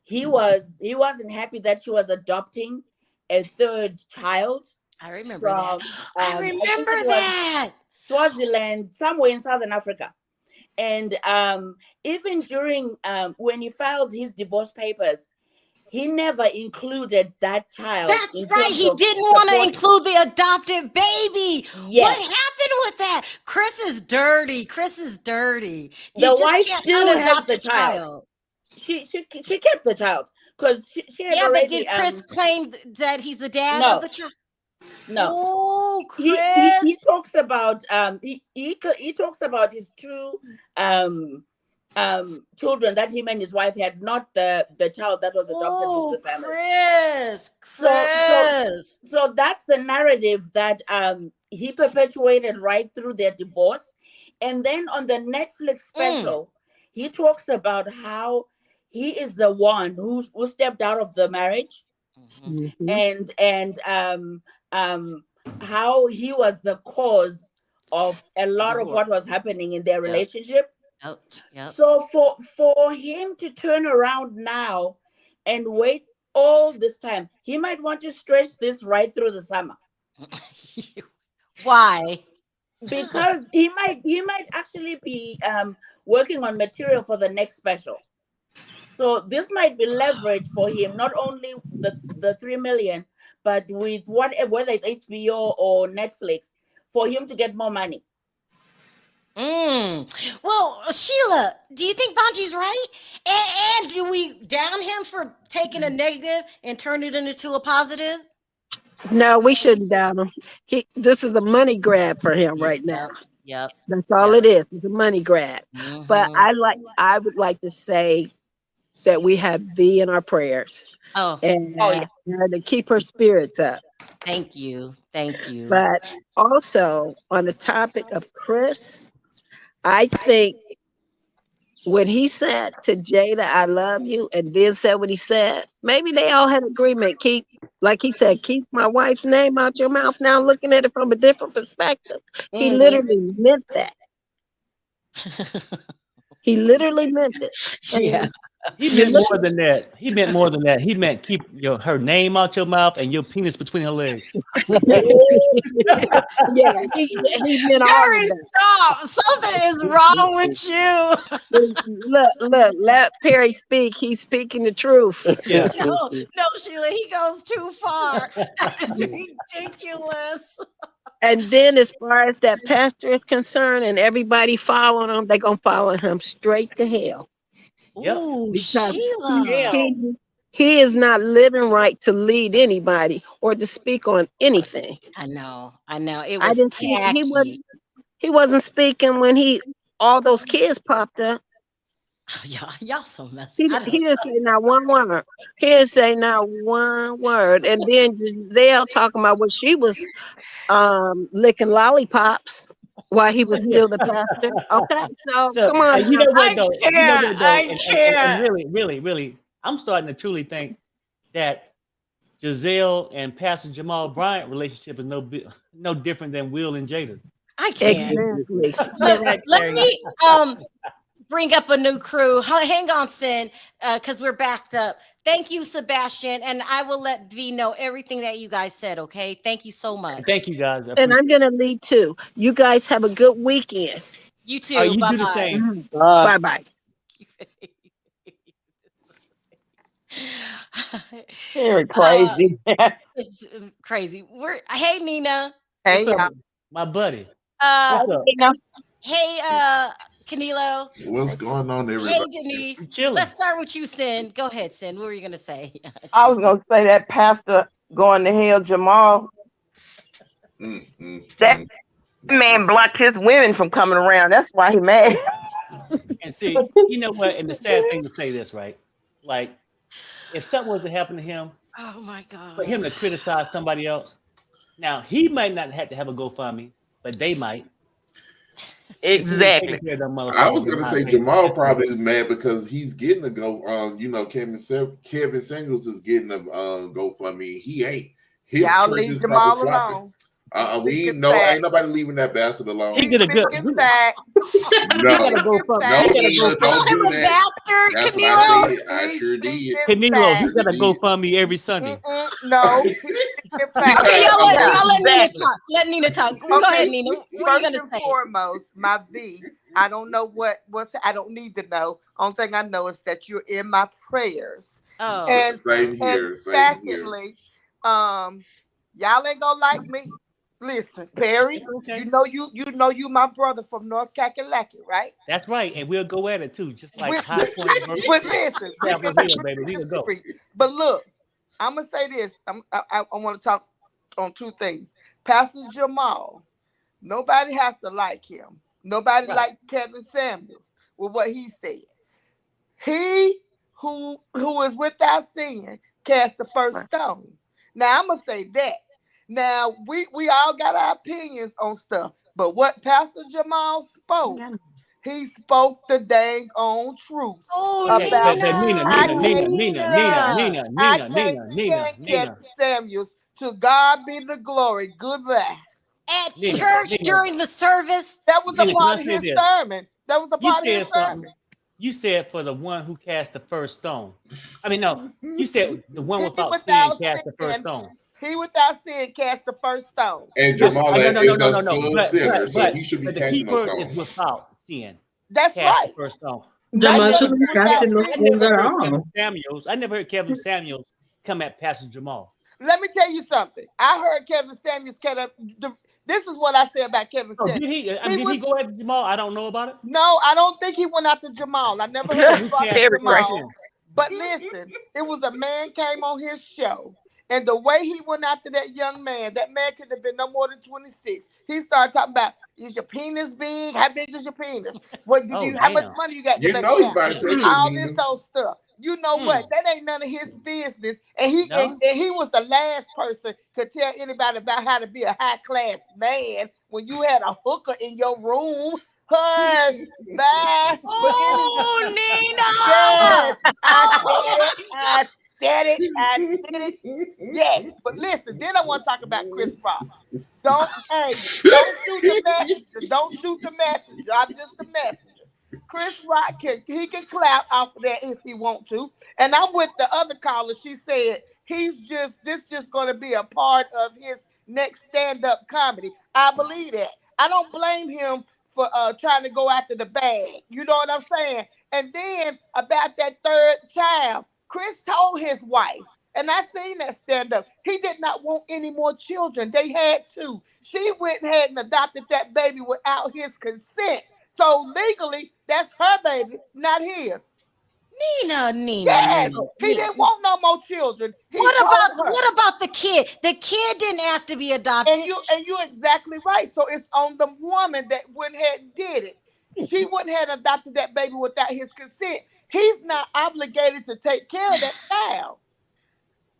he wasn't happy that she was adopting a third child I remember from that. I think remember it was that. Swaziland, somewhere in Southern Africa. And even during when he filed his divorce papers, he never included that child. That's in right. terms He of didn't want to supporting. include the adopted baby. What Yes. happened with that? Chris is dirty. Chris is dirty. You The just wife can't still has unadopt the a child. child. She kept the child because she had Yeah, but already. did Chris claim that he's the dad No. of the child? No. Oh, He Chris. talks about he talks about his two children that him and his wife had, not the child that was adopted Oh, from the family. Chris. So that's the narrative that he perpetuated right through their divorce. And then on the Netflix special, he talks about how he is the one who stepped out of the marriage, and how he was the cause of a lot of what was happening in their relationship. Yep. So for him to turn around now and wait all this time, he might want to stretch this right through the summer. Why? Because he might actually be working on material for the next special. So this might be leverage for him, not only the 3 million, but with whatever, whether it's HBO or Netflix, for him to get more money. Well, Sheila, do you think Bonji's right? And do we down him for taking a negative and turn it into a positive? No, we shouldn't down him. This is a money grab for him right now. Yep. That's all it is. It's a money grab. But I would like to say that we have V in our prayers. And to keep her spirits up. Thank you. But also on the topic of Chris, I think when he said to Jada, "I love you," and then said what he said, maybe they all had agreement. Like he said, keep my wife's name out your mouth. Now looking at it from a different perspective, he literally meant that. He literally meant it. Yeah. He meant more than that. He meant more than that. He meant keep her name out your mouth and your penis between her legs. Yeah, he meant all of that. Stop! Something is wrong with you. Look, let Perry speak. He's speaking the truth. Yeah. No, Sheila, he goes too far. That is ridiculous. And then as far as that pastor is concerned and everybody following him, they're going to follow him straight to hell. Yep. Ooh, Because Sheila. he is not living right to lead anybody or to speak on anything. I know. It was tacky. He wasn't speaking when all those kids popped up. Y'all so messy. He didn't say not one word. He didn't say not one word. And then Giselle talking about when she was licking lollipops while he was still the pastor. Okay, so come on. You know what though? I can't. And really, I'm starting to truly think that Giselle and Pastor Jamal Bryant relationship is no different than Will and Jada. I can't. Exactly. Let me bring up a new crew. Hang on, Sin, because we're backed up. Thank you, Sebastian, and I will let V know everything that you guys said, okay? Thank you so much. Thank you, guys. And I'm going to lead too. You guys have a good weekend. You too. You Bye-bye. do the same. Bye-bye. Very crazy. It's crazy. Hey, Nina. Hey, What's up, y'all. my buddy. Hey, What's up? Canelo. What's going on, everybody? Hey, Denise. Chilling. Let's start with you, Sin. Go ahead, Sin. What were you going to say? I was going to say that pastor going to hell, Jamal. That man blocked his women from coming around. That's why he mad. And see, you know what? And the sad thing to say this, right? Like, if something was to happen to him, Oh my God. for him to criticize somebody else, now he might not have to have a GoFundMe, but they might. Exactly. I was gonna say Jamal probably is mad because he's getting a Kevin Samuels is getting a GoFundMe. He ain't. Y'all leave Jamal alone. Ain't nobody leaving that bastard alone. He did a good. No, Don't do that. Bastard, That's Canelo. what I sure did. Canelo, he got a GoFundMe every Sunday. No, In fact, Okay, y'all yeah, let Nina exactly. talk. Let Nina talk. Go ahead, Okay, Nina. What are you First gonna and say? foremost, my V. I don't know what's. I don't need to know. Only thing I know is that you're in my prayers. Oh, And Same and here. Same here. secondly, y'all ain't gonna like me. Listen, Perry, Okay. you know you my brother from North Kakalaki, right? That's right, and we'll go at it too, just like With, High Point versus but listen, we Chapel can Hill, baby. We can go. disagree. But look, I'm gonna say this. I want to talk on two things. Pastor Jamal, nobody has to like him. Nobody Right. liked Kevin Samuels with what he said. He who is without sin cast the first stone. Now I'm gonna say that. Now we all got our opinions on stuff, but what Pastor Jamal spoke, he spoke the dang on truth oh, Okay, about. but I Nina, can't stand. I can't stand Kevin Samuels. To God be the glory. Goodbye. at Nina, church Nina, during the service. That was a Nina, can I part of say his this? sermon. That was a You part of his said something. sermon. You said for the one who cast the first stone. I mean, no, you said the one He without sin without cast the first sin. stone. He without sin cast the first stone. And No, Jamal no, no, is no, no, a no, no. full sinner, so he should be But the casting key those word is stones. without sin. That's Cast the right. first stone. Not Jamal I should never, just be I never, without casting those I sin. stones never heard Kevin around. Samuels. I never heard Kevin Samuels come at Pastor Jamal. Let me tell you something. I heard Kevin Samuels this is what I say about Kevin Oh, Samuels. did he? He Did he was go at Jamal? I don't know about it. no, I don't think he went after Jamal. I never heard So him who go after cast the Very first great. Jamal. sin? But listen, it was a man came on his show, and the way he went after that young man, that man could have been no more than 26. He started talking about, is your penis big? How big is your penis? What did Oh, you? How much damn. money you got in the You bank know he account? bisexual, All Nina. this old stuff. You know what? That ain't none of his business. And No. he was the last person could tell anybody about how to be a high class man when you had a hooker in your room. Hush, bye. But Oh, yes, Nina! I said Oh, it. I said it. I did it. Yes. But listen, then I want to talk about Chris Rock. Don't shoot the messenger. Don't shoot the messenger. I'm just the messenger. Chris Rock can clap off of that if he want to. And I'm with the other caller. She said this just gonna be a part of his next stand-up comedy. I believe that. I don't blame him for trying to go after the bag. You know what I'm saying? And then about that third child, Chris told his wife, and I seen that stand up. He did not want any more children. They had to. She went ahead and adopted that baby without his consent. So legally, that's her baby, not his. Nina, Yes, Nina. he didn't want no more children. He told her. What about the kid? The kid didn't ask to be adopted. And you're exactly right. So it's on the woman that went ahead and did it. She wouldn't have adopted that baby without his consent. He's not obligated to take care of that child.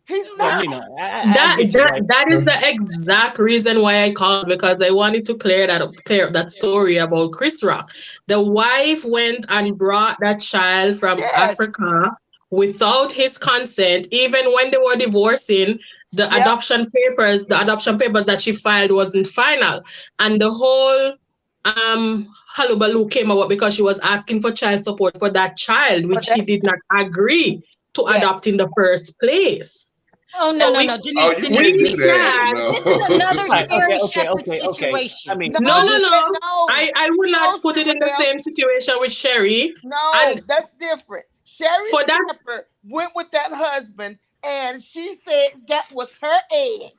He's Well, not. Nina, I get you, right? That is the exact reason why I called, because I wanted to clear up that story about Chris Rock. The wife went and brought that child from Africa without his consent. Even when they were divorcing, the adoption papers that she filed wasn't final, and the whole hullabaloo came about because she was asking for child support for that child, which he did not agree to adopt in the first place. Oh, So no. we Denise, you can't do that. No. this is another Right, Sherry okay. Shepherd situation. I mean, No. I would not put it in the same situation with Sherry. No, that's different. Sherry For that- Shepherd went with that husband, and she said that was her egg.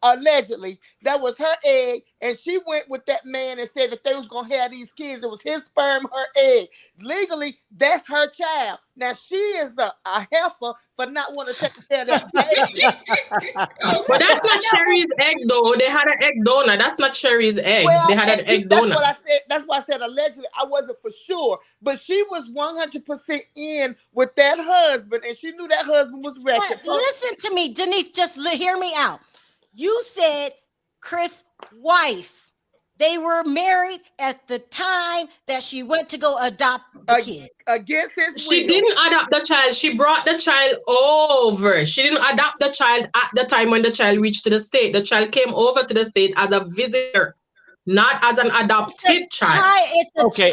Allegedly, that was her egg, and she went with that man and said that they was gonna have these kids. It was his sperm, her egg. Legally, that's her child. Now she is a heifer for not wanting to take care of that baby. But that's not Sherry's egg, though. They had an egg donor. That's not Sherry's egg. Well, They had an egg that's donor. what I said. That's why I said allegedly. I wasn't for sure, but she was 100% in with that husband, and she knew that husband was wretched. But listen to me, Denise. Just hear me out. You said Chris' wife. They were married at the time that she went to go adopt the kid. Against his will. She didn't adopt the child. She brought the child over. She didn't adopt the child at the time when the child reached to the state. The child came over to the state as a visitor, not as an adopted child. Okay.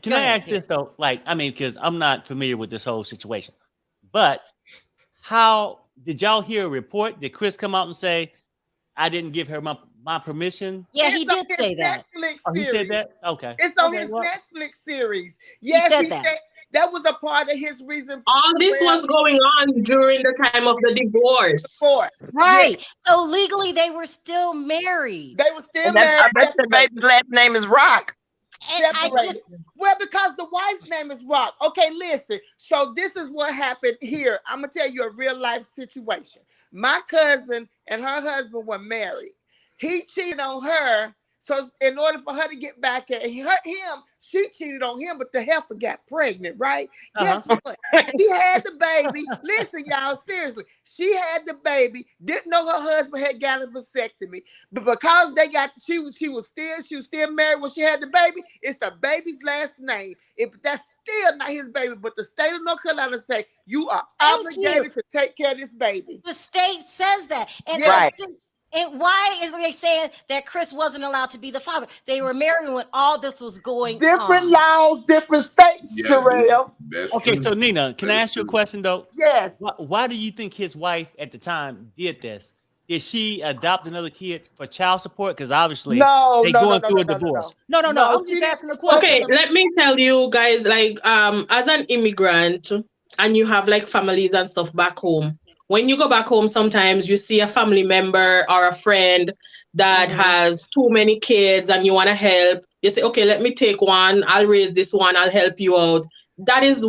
Can I ask this though? Like, I mean, because I'm not familiar with this whole situation, but how did y'all hear a report? Did Chris come out and say, I didn't give her my permission? Yeah, It's he on did his say that. Netflix Oh, he said series. that? Okay. It's on Okay, his well, Netflix series. Yes, said he that. said that was a part of his reason. All this was going on during the time of the divorce. Right. Yes. So legally they were still married. They were still And that's, married. I bet the baby's last name is Rock. And I Separated. just Well, because the wife's name is Rock. Okay, listen. So this is what happened here. I'm gonna tell you a real life situation. My cousin and her husband were married. He cheated on her. So in order for her to get back at him, she cheated on him, but the heifer got pregnant, right? Guess what? She had the baby. Listen, y'all, seriously. She had the baby, didn't know her husband had got a vasectomy. But because they got she was still married when she had the baby, it's the baby's last name. If that's still not his baby, but the state of North Carolina say you are obligated to take care of this baby. the state says that. And Right. and why is they saying that Chris wasn't allowed to be the father? They were married when all this was going Different on. laws, different states, Yeah, Sharrell. That's Okay, true. so Nina, can I ask you a question though? Yes. Why do you think his wife at the time did this? Did she adopt another kid for child support? Because obviously No, they no, going no, through no, a no, no, divorce. no. No. No, I'm she just didn't. asking a question. Okay, let me tell you guys, like, as an immigrant and you have like families and stuff back home, when you go back home, sometimes you see a family member or a friend that has too many kids and you want to help. You say, okay, let me take one. I'll raise this one. I'll help you out. That is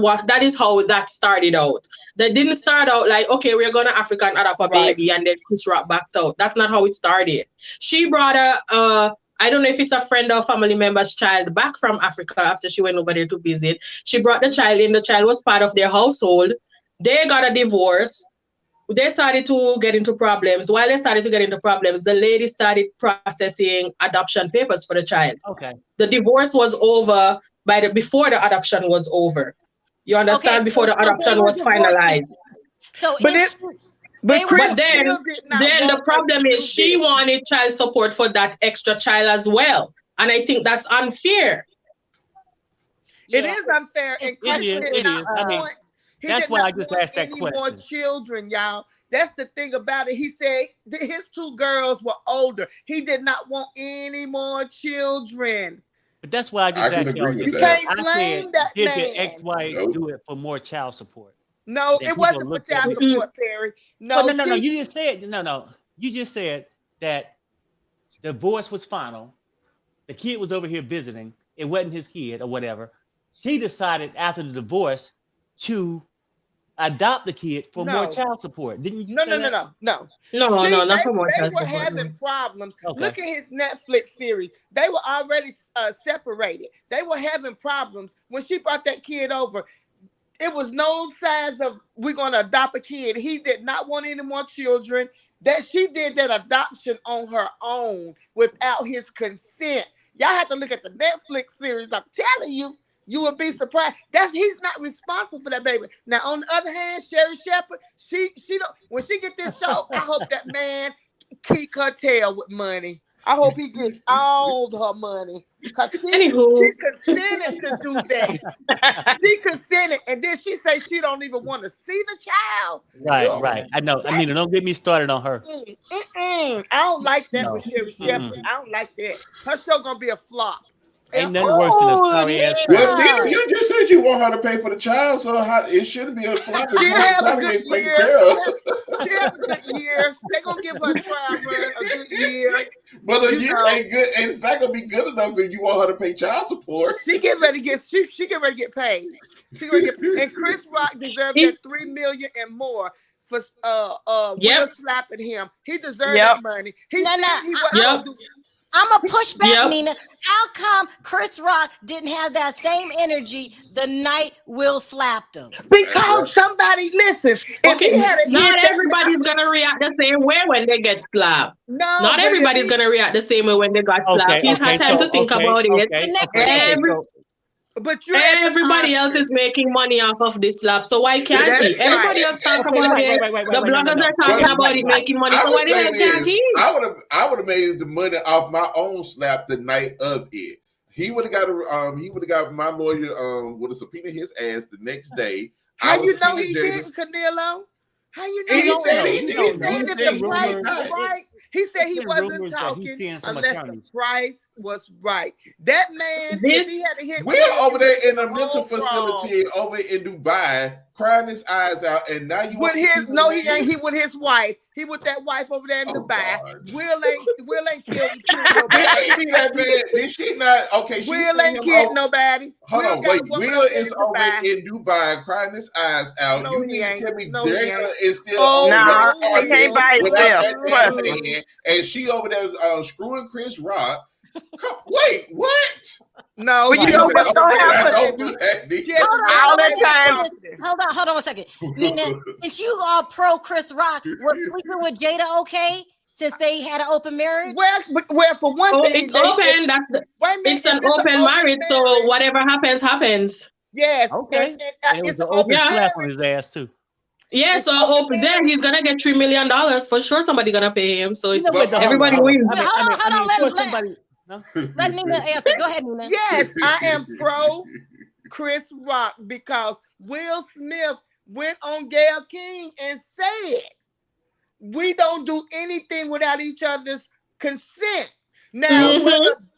how that started out. That didn't start out like, okay, we're going to Africa and adopt a baby and then Chris Rock backed out. That's not how it started. She brought I don't know if it's a friend or family member's child back from Africa after she went over there to visit. She brought the child in. The child was part of their household. They got a divorce. They started to get into problems. While they started to get into problems, the lady started processing adoption papers for the child. Okay. The divorce was over before the adoption was over. You understand? Okay, Before the so they adoption were was divorced. finalized. So But if But Chris But then still did not the want her problem to is do she this. wanted child support for that extra child as well. And I think that's unfair. It is unfair, and Chris It is. did not I mean, want. He that's did why not I just want asked that any more question. children, y'all. That's the thing about it. He said his two girls were older. He did not want any more children. But that's why I I just can asked y'all agree with just You that. can't I blame said, that did man. the ex-wife Nope. do it for more child support? No, Then it people wasn't for looked at child it. support, Perry. Well, No, no. she- You just said no. You just said that divorce was final. The kid was over here visiting. It wasn't his kid or whatever. She decided after the divorce to adopt the kid for more No. child support. Didn't you? No, say no, that? no, no. No, See, not for more they child were support. having problems. Okay. Look at his Netflix series. They were already separated. They were having problems. When she brought that kid over, it was no signs of we're going to adopt a kid. He did not want any more children. That she did that adoption on her own without his consent. Y'all have to look at the Netflix series. I'm telling you, you will be surprised. He's not responsible for that baby. Now, on the other hand, Sherry Shepherd, she don't. When she get this show, I hope that man keep her tail with money. I hope he gets all her money. Because she consented to do that. She consented, and then she say she don't even want to see the child. Right. I know. I mean, don't get me started on her. I don't like that No. with Sherry Shepherd. I don't like that. Her show gonna be a flop. Ain't nothing worse than a sorry ass Well, parent. Nina, you just said you want her to pay for the child, so it shouldn't be a flop. If She'll you have a trying to good get taken year. care of. She'll have a good year. They're gonna give her a trial run, a good year. But a You year know. ain't good, and it's not gonna be good enough if you want her to pay child support. She get ready to get she get ready to get paid. She ready to get, and Chris Rock deserves that $3 million and more for Will slapping him. He deserved that money. He said he was. I'm gonna push back, Nina. How come Chris Rock didn't have that same energy the night Will slapped him? Because somebody listen. If Okay, he had a not everybody's gonna react the same way when they get slapped. No, not but everybody's gonna react the same way when they got slapped. He's had time to think about it. But everybody else is making money off of this slap, so why can't he? Everybody else talk about it. The bloggers are talking about it making money, so why the hell can't he? I would have made the money off my own slap the night of it. He would have got my lawyer would have subpoenaed his ass the next day. How you know he didn't, Canelo? How you know? He He said said he if the said Bible he was not. right, he said he been wasn't rumors that he's talking seeing some unless the attorneys. price was right. That man, if he had a hit, We're over there in a mental all wrong. facility over in Dubai, crying his eyes out, and now you With his no, he ain't. He with his wife. He with that wife over there in Dubai. Will ain't killed nobody. Did she be that bad? Did she not? Okay, she Will ain't him killed over. nobody. Hold Will on, got wait. a woman Will up there is in over Dubai. in Dubai crying his eyes out. No, You he need to ain't. tell me No, he Jada ain't. is still Oh, over no, there he ain't by without himself. that Trust damn me. man, and she over there screwing Chris Rock. Wait, what? No, But she you know over there what's with gonna Red happen? Don't Table. do that, Nina. She at the Red All that Table time. talking. Hold on a second. Nina, since you are pro Chris Rock, was sleeping with Jada okay? Since they had an open marriage? Well, for one thing, It's open. It's an open marriage, so whatever happens, happens. Yes. Okay. And And it was it's an an open open slap on marriage. his ass too. Yeah, so open there, he's gonna get $3 million for sure. Somebody gonna pay him, so it's everybody wins. Hold on. somebody. No? Let Nina answer. Go ahead, Nina. Yes, I am pro Chris Rock because Will Smith went on Gayle King and said, we don't do anything without each other's consent. Now,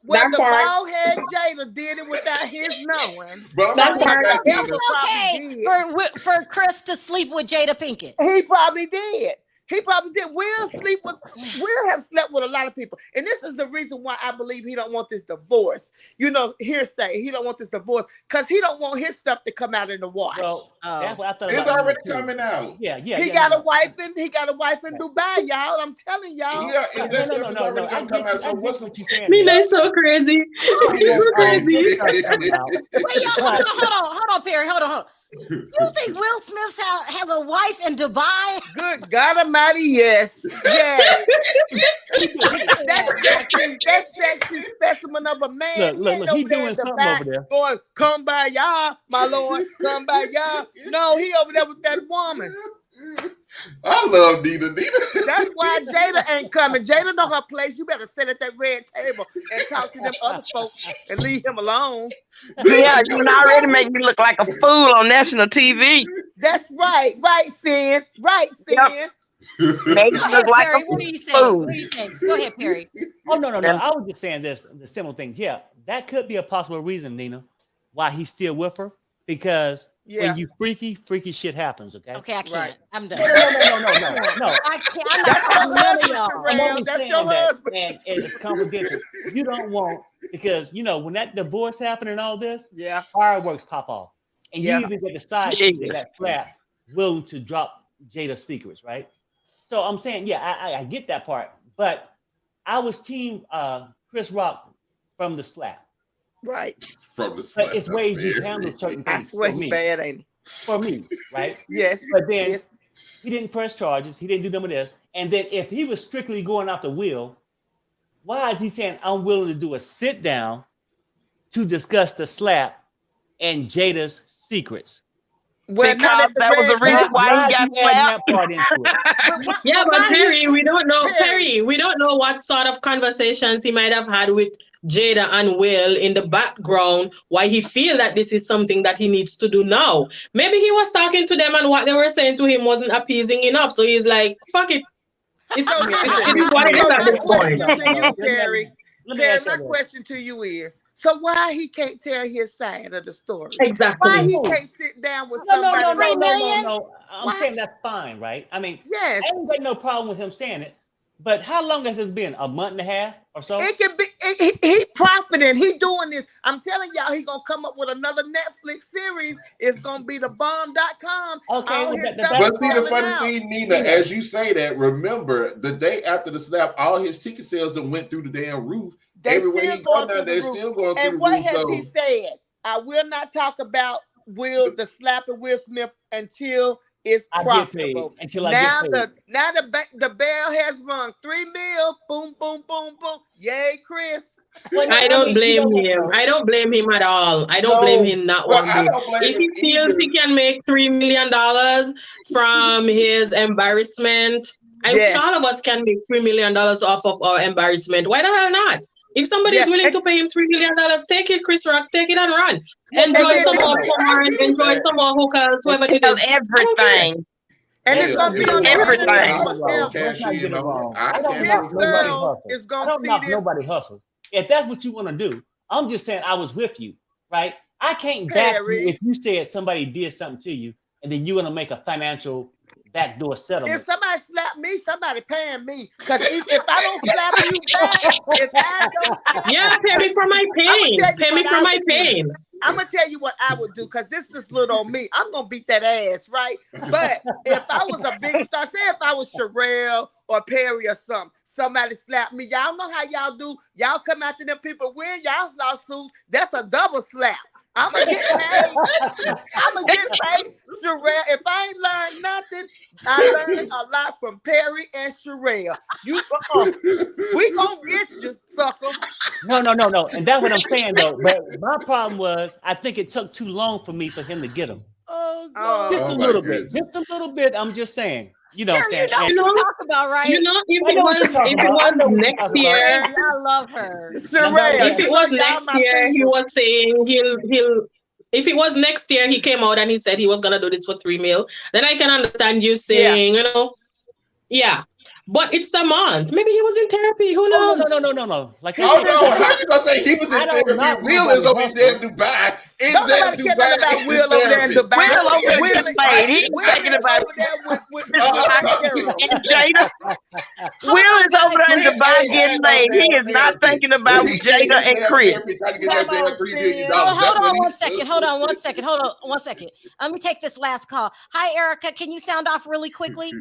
whether bald head Jada did it without his knowing, for Chris to sleep with Jada Pinkett. He probably did. Will have slept with a lot of people. And this is the reason why I believe he don't want this divorce. You know, hearsay. He don't want this divorce because he don't want his stuff to come out in the wash. Well, that's what I thought It's about already too. coming out. Yeah. He got a wife in Dubai, y'all. I'm telling y'all. Yeah, and that stuff is already gonna come out. So what's what you're saying? Nina is so crazy. She's so crazy. Wait, y'all, hold on, Perry. Hold on. You think Will Smith has a wife in Dubai? Good God Almighty, yes. Yes. That's sexy specimen of a man. Look, he doing something over there. Going, come by y'all, my lord. Come by y'all. No, he over there with that woman. I love Nina. That's why Jada ain't coming. Jada know her place. You better sit at that red table and talk to them other folks and leave him alone. Yeah, you can already make me look like a fool on national TV. That's right. Right, Sin. Right, Sin. Yep. Make me look like Perry, a what are you saying? fool. What are you saying? Go ahead, Perry. Oh, no. I was just saying the similar things. Yeah, that could be a possible reason, Nina, why he's still with her. Because when you freaky shit happens, okay? Okay, I can't. Right. I'm done. No. I can't. I'm not talking to none of y'all. I'm only That's saying your that, husband. and it's confidential. You don't want, because, when that divorce happened and all this, fireworks pop off. And you even get the side piece that got slapped, willing to drop Jada's secrets, right? So I'm saying, I get that part. But I was team Chris Rock from the slap. Right. From the slap. But it's ways you handle certain things. I swear for he me. bad, ain't he? For me, right? Yes. But then he didn't press charges. He didn't do none of this. And then if he was strictly going off the Will, why is he saying I'm willing to do a sit down to discuss the slap and Jada's secrets? Well, Because that was the reason why he got slapped. That part into it? Yeah, but Perry, we don't know. Perry, we don't know what sort of conversations he might have had with Jada and Will in the background. Why he feel that this is something that he needs to do now? Maybe he was talking to them and what they were saying to him wasn't appeasing enough. So he's like, "Fuck it, it is what it is at this point." Perry, my question to you is: so why he can't tell his side of the story? Exactly. Why he can't sit down with somebody? No. I'm saying that's fine, right? I mean, yes, I ain't got no problem with him saying it. But how long has this been? A month and a half or so? It can be. He profiting. He doing this. I'm telling y'all, he gonna come up with another Netflix series. It's gonna be the bomb.com. Okay, but see, the funny thing, Nina, as you say that, remember the day after the slap, all his ticket sales that went through the damn roof. Everywhere he go now, they're still going through the roof. And what has he said? I will not talk about the slap of Will Smith until it's profitable. Now the bell has rung. $3 million. Boom, boom, boom, boom. Yay, Chris. I don't blame him. I don't blame him at all. I don't blame him not one bit. If he feels he can make $3 million from his embarrassment, all of us can make $3 million off of our embarrassment. Why the hell not? If somebody is willing to pay him $3 million, take it, Chris Rock, take it and run. Enjoy some more porn, enjoy some more hookers, whatever it is. Everything. And it's gonna be on the Everything. internet Don't forever. try to get it wrong. I I don't can't knock wait to nobody see. Girls hustle. is I gonna don't see knock this. nobody hustle. If that's what you want to do, I'm just saying I was with you, right? I can't back you Perry. if you said somebody did something to you and then you're gonna make a financial backdoor If settlement. somebody slap me, somebody paying me. Because if I don't slap you back, if I don't slap Yeah, pay me for my I'm gonna pain. tell you Pay me what for I my would do. pain. I'm gonna tell you what I would do, because this is little on me. I'm gonna beat that ass, right? But if I was a big star, say if I was Sharrell or Perry or something, somebody slapped me. Y'all know how y'all do. Y'all come after them people, win y'all's lawsuits. That's a double slap. I'm gonna get paid. I'm gonna get paid. Sharrell, if I ain't learned nothing, I learned a lot from Perry and Sharrell. We gonna get you, sucker. No. And that's what I'm saying though. But my problem was I think it took too long for him to get him. Just a Oh my little bit. goodness. Just a little bit. I'm just saying. You know what I'm Girl, saying? you know And what you talk about, right? You know, I know what you're talking about. I know what you're talking about. Crazy, I love her. Sharrell, if it you was know y'all next my year, he people. was saying he'll. If it was next year, he came out and he said he was gonna do this for 3 mil. Then I can understand you saying, yeah. But it's a month. Maybe he was in therapy. Who knows? No. Like Oh no, how you gonna say he was in therapy? Will is over there in Dubai. Don't nobody care nothing about Will over there in Dubai. Will over there Will getting paid. He's thinking about over there with and Jada. Will is over there in Dubai getting laid. He is not thinking about Jada and Chris. Hold on 1 second. Hold on 1 second. Hold on 1 second. Let me take this last call. Hi, Erica. Can you sound off really quickly?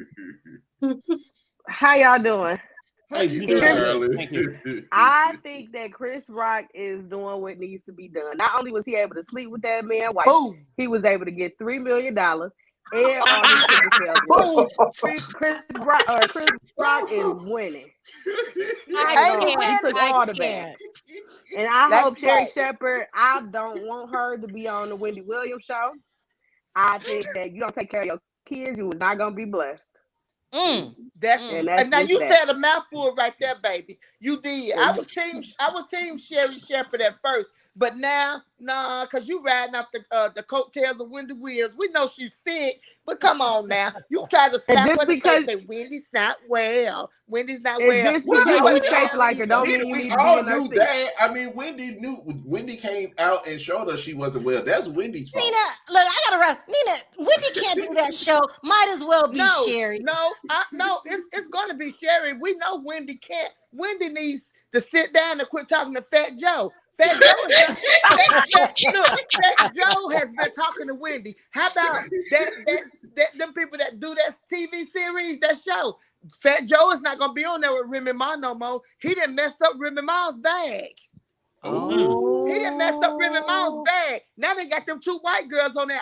How y'all doing? Hey, thank you. I think that Chris Rock is doing what needs to be done. Not only was he able to sleep with that man's wife, he was able to get $3 million and all his ticket sales. Boom! Chris Rock is winning. I He took all the bad. And I hope Sherry Shepherd, I don't want her to be on the Wendy Williams show. I think that you don't take care of your kids, you was not gonna be blessed. And now you said a mouthful right there, baby. You did. I was team Sherry Shepherd at first, but now, nah, because you riding off the coattails of Wendy Williams. We know she's sick, but come on now. You try to slap her in the face and say, Wendy's not well. Wendy's not well. Just because you face like her don't mean you we need to be all in her knew seat. that. I mean, Wendy came out and showed us she wasn't well. That's Wendy's fault. Nina, look, I gotta run. Nina, Wendy can't do that show. Might as well be Sherry. No, it's gonna be Sherry. We know Wendy can't. Wendy needs to sit down and quit talking to Fat Joe. Fat Joe Fat Joe has been talking to Wendy. How about that them people that do that TV series, that show? Fat Joe is not gonna be on there with Remy Ma no more. He done messed up Remy Ma's bag. Oh. He done messed up Remy Ma's bag. Now they got them 2 white girls on there.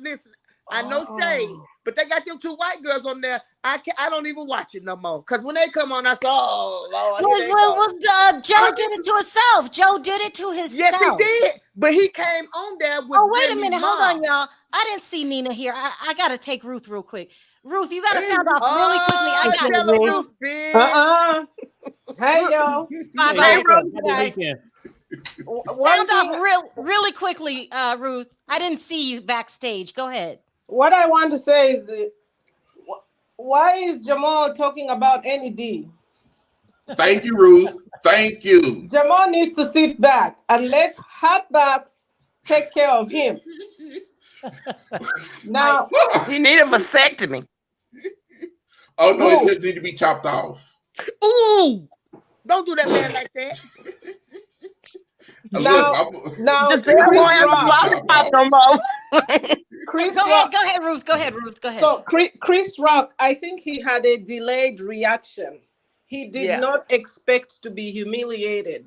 Listen. I know shade, but they got them 2 white girls on there. I don't even watch it no more. Cause when they come on, I say, oh Lord. Joe did it to himself. Joe did it to himself. Yes, he did. But he came on there with. Oh, wait a minute. Remy's Hold mom. on, y'all. I didn't see Nina here. I gotta take Ruth real quick. Ruth, you gotta sound off really quickly. I got it, Ruth. Hey, y'all. Bye-bye. Guys. Sound off really quickly, Ruth. I didn't see you backstage. Go ahead. What I want to say is, why is Jamal talking about NED? Thank you, Ruth. Thank you. Jamal needs to sit back and let Hotbox take care of him. Now, he need a vasectomy. Oh no, it just need to be chopped off. Ooh, don't do that man like that. Go ahead, Ruth. Go ahead. So Chris Rock, I think he had a delayed reaction. He did not expect to be humiliated.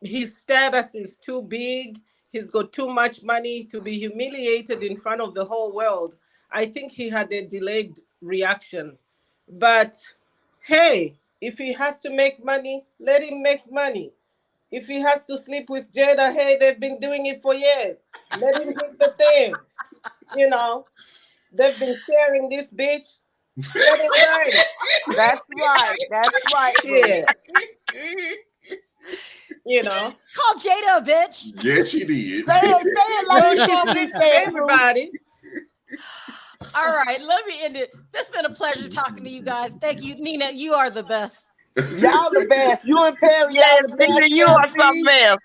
His status is too big. He's got too much money to be humiliated in front of the whole world. I think he had a delayed reaction. But hey, if he has to make money, let him make money. If he has to sleep with Jada, hey, they've been doing it for years. Let him hit the thing. You know, they've been sharing this bitch. Let him ride. That's right. Yeah. You know. Call Jada a bitch. Yes, she did. Say it like you normally say, everybody. All right, let me end it. It's been a pleasure talking to you guys. Thank you, Nina. You are the best. Y'all the best. You and Perry, Yes, y'all the best. Nina, you are something else.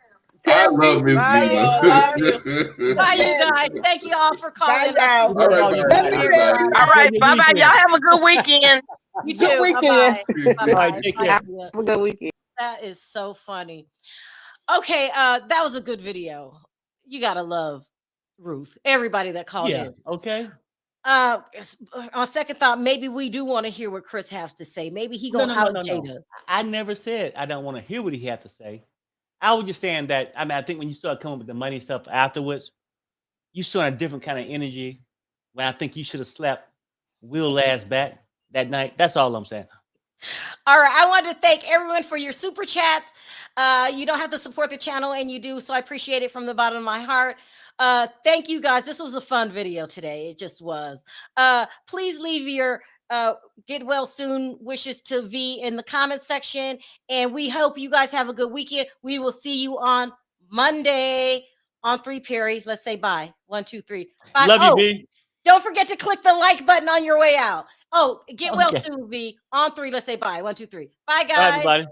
I love Miss Bye, Nina. y'all. Love you. Bye, you guys. Thank you all for Bye, calling. y'all. All right, All your bye, bodies. everybody. All right, bye bye. Y'all have a good weekend. You Good too. weekend. Bye-bye. All right, Bye-bye. take Bye, care. Tia. Have a good weekend. That is so funny. Okay, that was a good video. You gotta love Ruth. Everybody that called Yeah. in. Okay. On second thought, maybe we do want to hear what Chris has to say. Maybe he No, gonna no, no, out no, no. Jada. I never said I don't want to hear what he had to say. I was just saying that. I mean, I think when you start coming with the money stuff afterwards, you showing a different kind of energy. When I think you should have slapped Will ass back that night. That's all I'm saying. All right, I wanted to thank everyone for your super chats. You don't have to support the channel, and you do, so I appreciate it from the bottom of my heart. Thank you guys. This was a fun video today. It just was. Please leave your get well soon wishes to V in the comment section, and we hope you guys have a good weekend. We will see you on Monday on 3 Perry. Let's say bye. 1, 2, 3. Bye. Love you, V. Don't forget to click the like button on your way out. Oh, get well Okay. soon, V. On 3, let's say bye. 1, 2, 3. Bye, Bye, guys. everybody.